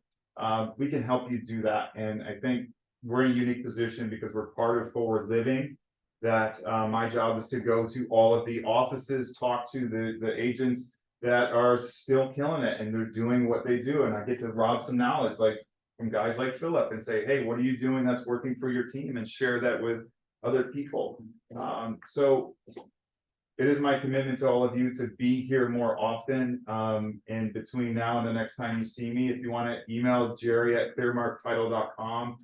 we can help you do that. And I think we're in a unique position because we're part of Forward Living. that my job is to go to all of the offices, talk to the agents that are still killing it and they're doing what they do. And I get to rob some knowledge, like from guys like Philip, and say, hey, what are you doing that's working for your team, and share that with other people. So it is my commitment to all of you to be here more often. And between now and the next time you see me, if you want to email jerry@clearmarktitle.com,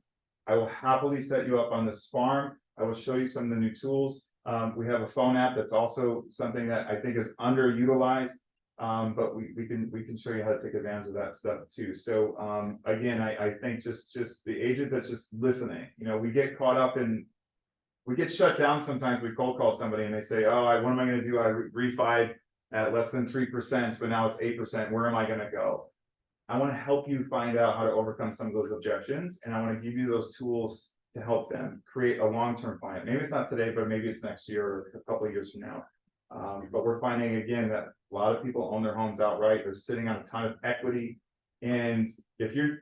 I will happily set you up on this farm. I will show you some of the new tools. We have a phone app that's also something that I think is underutilized. But we can show you how to take advantage of that stuff too. So again, I think just the agent that's just listening, you know, we get caught up in, we get shut down sometimes. We cold call somebody and they say, oh, what am I gonna do? I refied at less than 3%, but now it's 8%. Where am I gonna go? I want to help you find out how to overcome some of those objections, and I want to give you those tools to help them create a long-term plan. Maybe it's not today, but maybe it's next year or a couple of years from now. But we're finding again that a lot of people own their homes outright. They're sitting on a ton of equity. And if you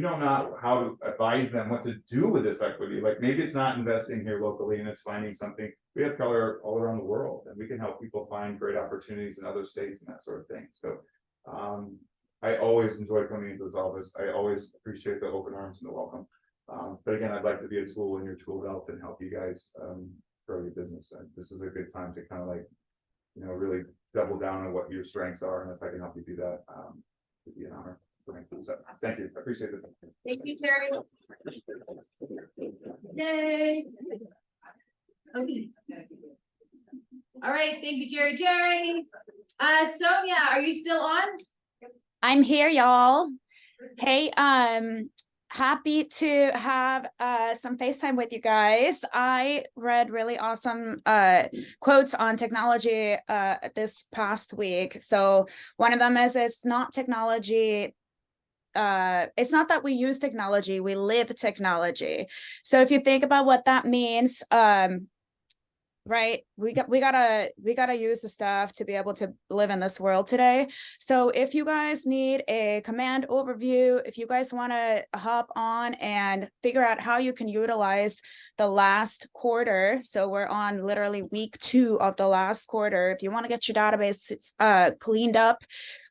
don't know how to advise them what to do with this equity, like maybe it's not investing here locally and it's finding something. We have color all around the world, and we can help people find great opportunities in other states and that sort of thing. So I always enjoy coming into this office. I always appreciate the open arms and the welcome. But again, I'd like to be a tool in your tool belt and help you guys grow your business. And this is a good time to kind of like, you know, really double down on what your strengths are. And if I can help you do that, it'd be an honor for me. So thank you. I appreciate it. Thank you, Terry. Yay. Okay. All right, thank you, Jerry. Sonia, are you still on? I'm here, y'all. Hey, happy to have some FaceTime with you guys. I read really awesome quotes on technology this past week. So one of them is, it's not technology. It's not that we use technology, we live technology. So if you think about what that means, right, we gotta use the stuff to be able to live in this world today. So if you guys need a command overview, if you guys want to hop on and figure out how you can utilize the last quarter, so we're on literally week 2 of the last quarter. If you want to get your database cleaned up,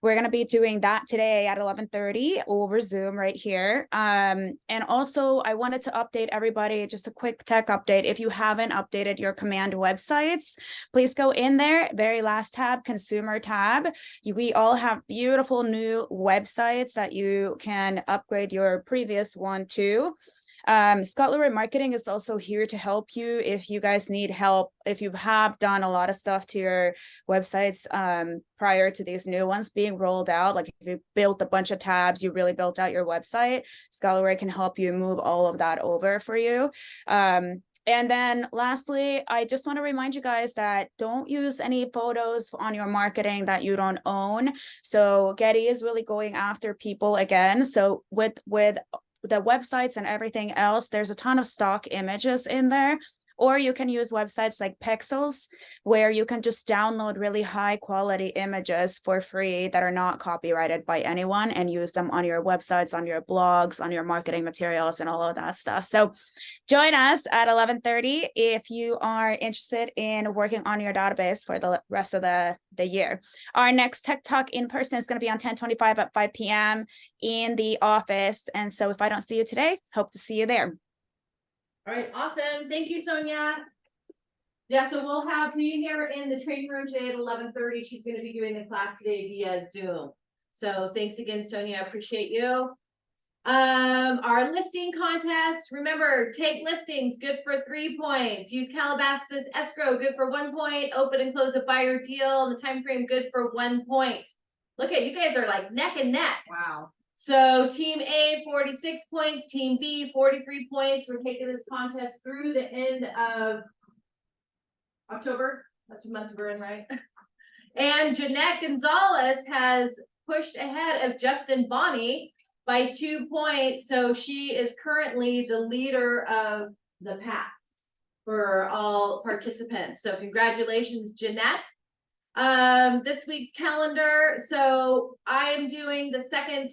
we're going to be doing that today at 11:30 over Zoom right here. And also I wanted to update everybody, just a quick tech update. If you haven't updated your command websites, please go in there, very last tab, consumer tab. We all have beautiful new websites that you can upgrade your previous one to. Scott Leroy Marketing is also here to help you if you guys need help, if you have done a lot of stuff to your websites prior to these new ones being rolled out. Like if you built a bunch of tabs, you really built out your website, Scott Leroy can help you move all of that over for you. And then lastly, I just want to remind you guys that don't use any photos on your marketing that you don't own. So Getty is really going after people again. So with the websites and everything else, there's a ton of stock images in there. Or you can use websites like Pexels, where you can just download really high quality images for free that are not copyrighted by anyone and use them on your websites, on your blogs, on your marketing materials and all of that stuff. So join us at 11:30 if you are interested in working on your database for the rest of the year. Our next Tech Talk in person is going to be on 10/25 at 5 p.m. in the office. And so if I don't see you today, hope to see you there. All right, awesome. Thank you, Sonia. Yeah, so we'll have me here in the training room today at 11:30. She's going to be doing the class today via Zoom. So thanks again, Sonia. I appreciate you. Our listing contest. Remember, take listings, good for 3 points. Use Calabasas escrow, good for 1 point. Open and close a buyer deal in the time frame, good for 1 point. Look at you guys are like neck and neck. Wow. So team A, 46 points, team B, 43 points. We're taking this contest through the end of October. That's the month we're in, right? And Jeanette Gonzalez has pushed ahead of Justin Bonney by 2 points. So she is currently the leader of the pack for all participants. So congratulations, Jeanette. This week's calendar. So I am doing the second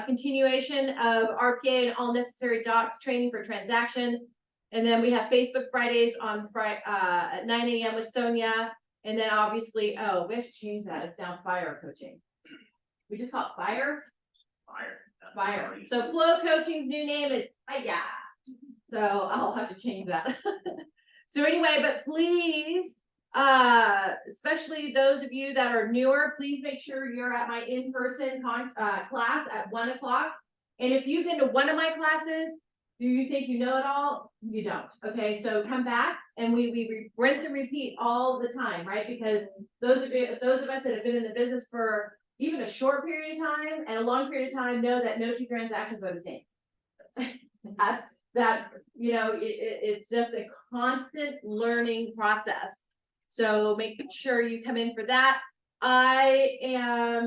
continuation of RPA and all necessary docs training for transaction And then we have Facebook Fridays on at 9 a.m. with Sonia. And then obviously, oh, we have to change that. It's now fire coaching. We just call it fire. Fire. So Flow Coaching's new name is Fire. So I'll have to change that. So anyway, but please, especially those of you that are newer, please make sure you're at my in-person class at 1 o'clock. And if you've been to one of my classes, do you think you know it all? You don't. Okay, so come back and we rinse and repeat all the time, right? Because those of us that have been in the business for even a short period of time and a long period of time know that no two transactions are the same. that you know, it's just a constant learning process. So make sure you come in for that. I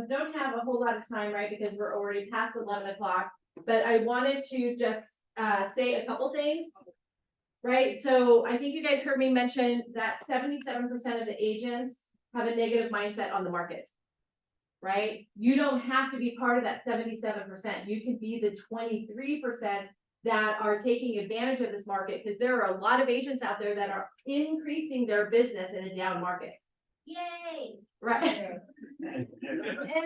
don't have a whole lot of time, right? Because we're already past 11 o'clock, but I wanted to just say a couple things, right? So I think you guys heard me mention that 77% of the agents have a negative mindset on the market, right? You don't have to be part of that 77%. You can be the 23% that are taking advantage of this market, because there are a lot of agents out there that are increasing their business in a down market. Yay! Right? And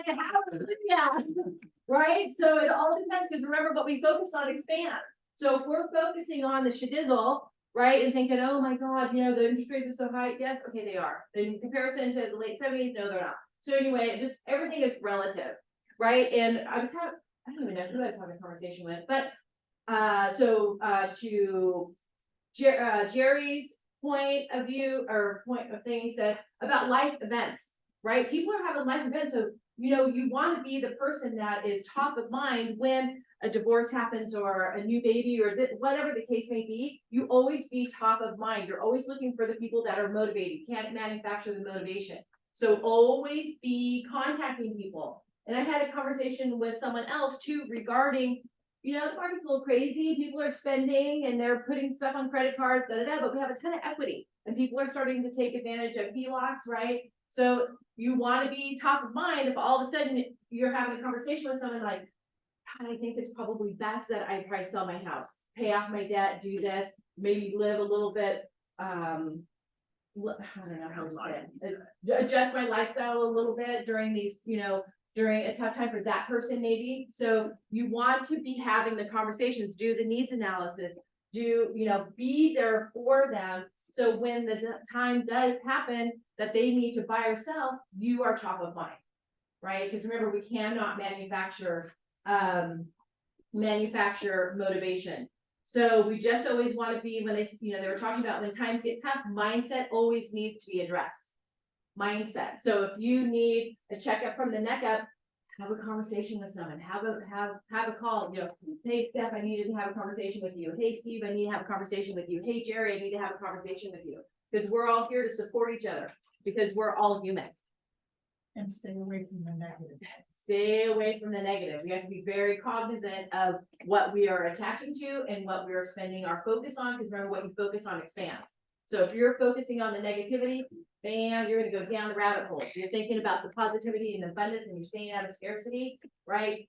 hallelujah! Right? So it all depends, because remember, but we focus on expand. So if we're focusing on the shadizzle, right, and thinking, oh my God, you know, the interest rates are so high. Yes, okay, they are. In comparison to the late 70s, no, they're not. So anyway, just everything is relative, right? And I don't even know who I was having a conversation with, but to Jerry's point of view or point of thing, he said about life events, right? People are having life events. So, you know, you want to be the person that is top of mind when a divorce happens or a new baby or whatever the case may be. You always be top of mind. You're always looking for the people that are motivated. You can't manufacture the motivation. So always be contacting people. And I had a conversation with someone else too regarding, you know, the market's a little crazy. People are spending and they're putting stuff on credit cards, but we have a ton of equity and people are starting to take advantage of HELOCs, right? So you want to be top of mind if all of a sudden you're having a conversation with someone like, I think it's probably best that I probably sell my house, pay off my debt, do this, maybe live a little bit, I don't know how to say it, adjust my lifestyle a little bit during these, you know, during a tough time for that person maybe. So you want to be having the conversations, do the needs analysis, you know, be there for them. So when the time does happen that they need to buy or sell, you are top of mind, right? Because remember, we cannot manufacture motivation. So we just always want to be, when they, you know, they were talking about when times get tough, mindset always needs to be addressed. Mindset. So if you need a checkup from the neck up, have a conversation with someone, have a call, you know, hey Steph, I needed to have a conversation with you. Hey Steve, I need to have a conversation with you. Hey Jerry, I need to have a conversation with you. Because we're all here to support each other, because we're all human. And stay away from the negative. Stay away from the negative. We have to be very cognizant of what we are attaching to and what we are spending our focus on, because remember, what you focus on expands. So if you're focusing on the negativity, bam, you're gonna go down the rabbit hole. If you're thinking about the positivity and abundance and you're staying out of scarcity, right?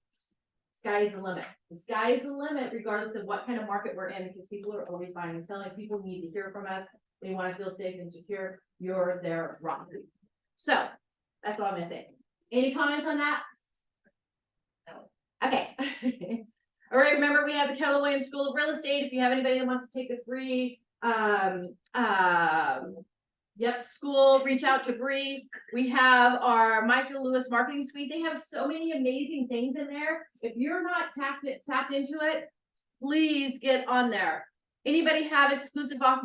Sky is the limit. The sky is the limit regardless of what kind of market we're in, because people are always buying and selling. People need to hear from us. They want to feel safe and secure. You're their rock. So that's all I'm gonna say. Any comments on that? No. Okay. All right, remember we have the Keller Williams School of Real Estate. If you have anybody that wants to take a free school, reach out to Bree. We have our Michael Lewis marketing suite. They have so many amazing things in there. If you're not tapped into it, please get on there. Anybody have exclusive off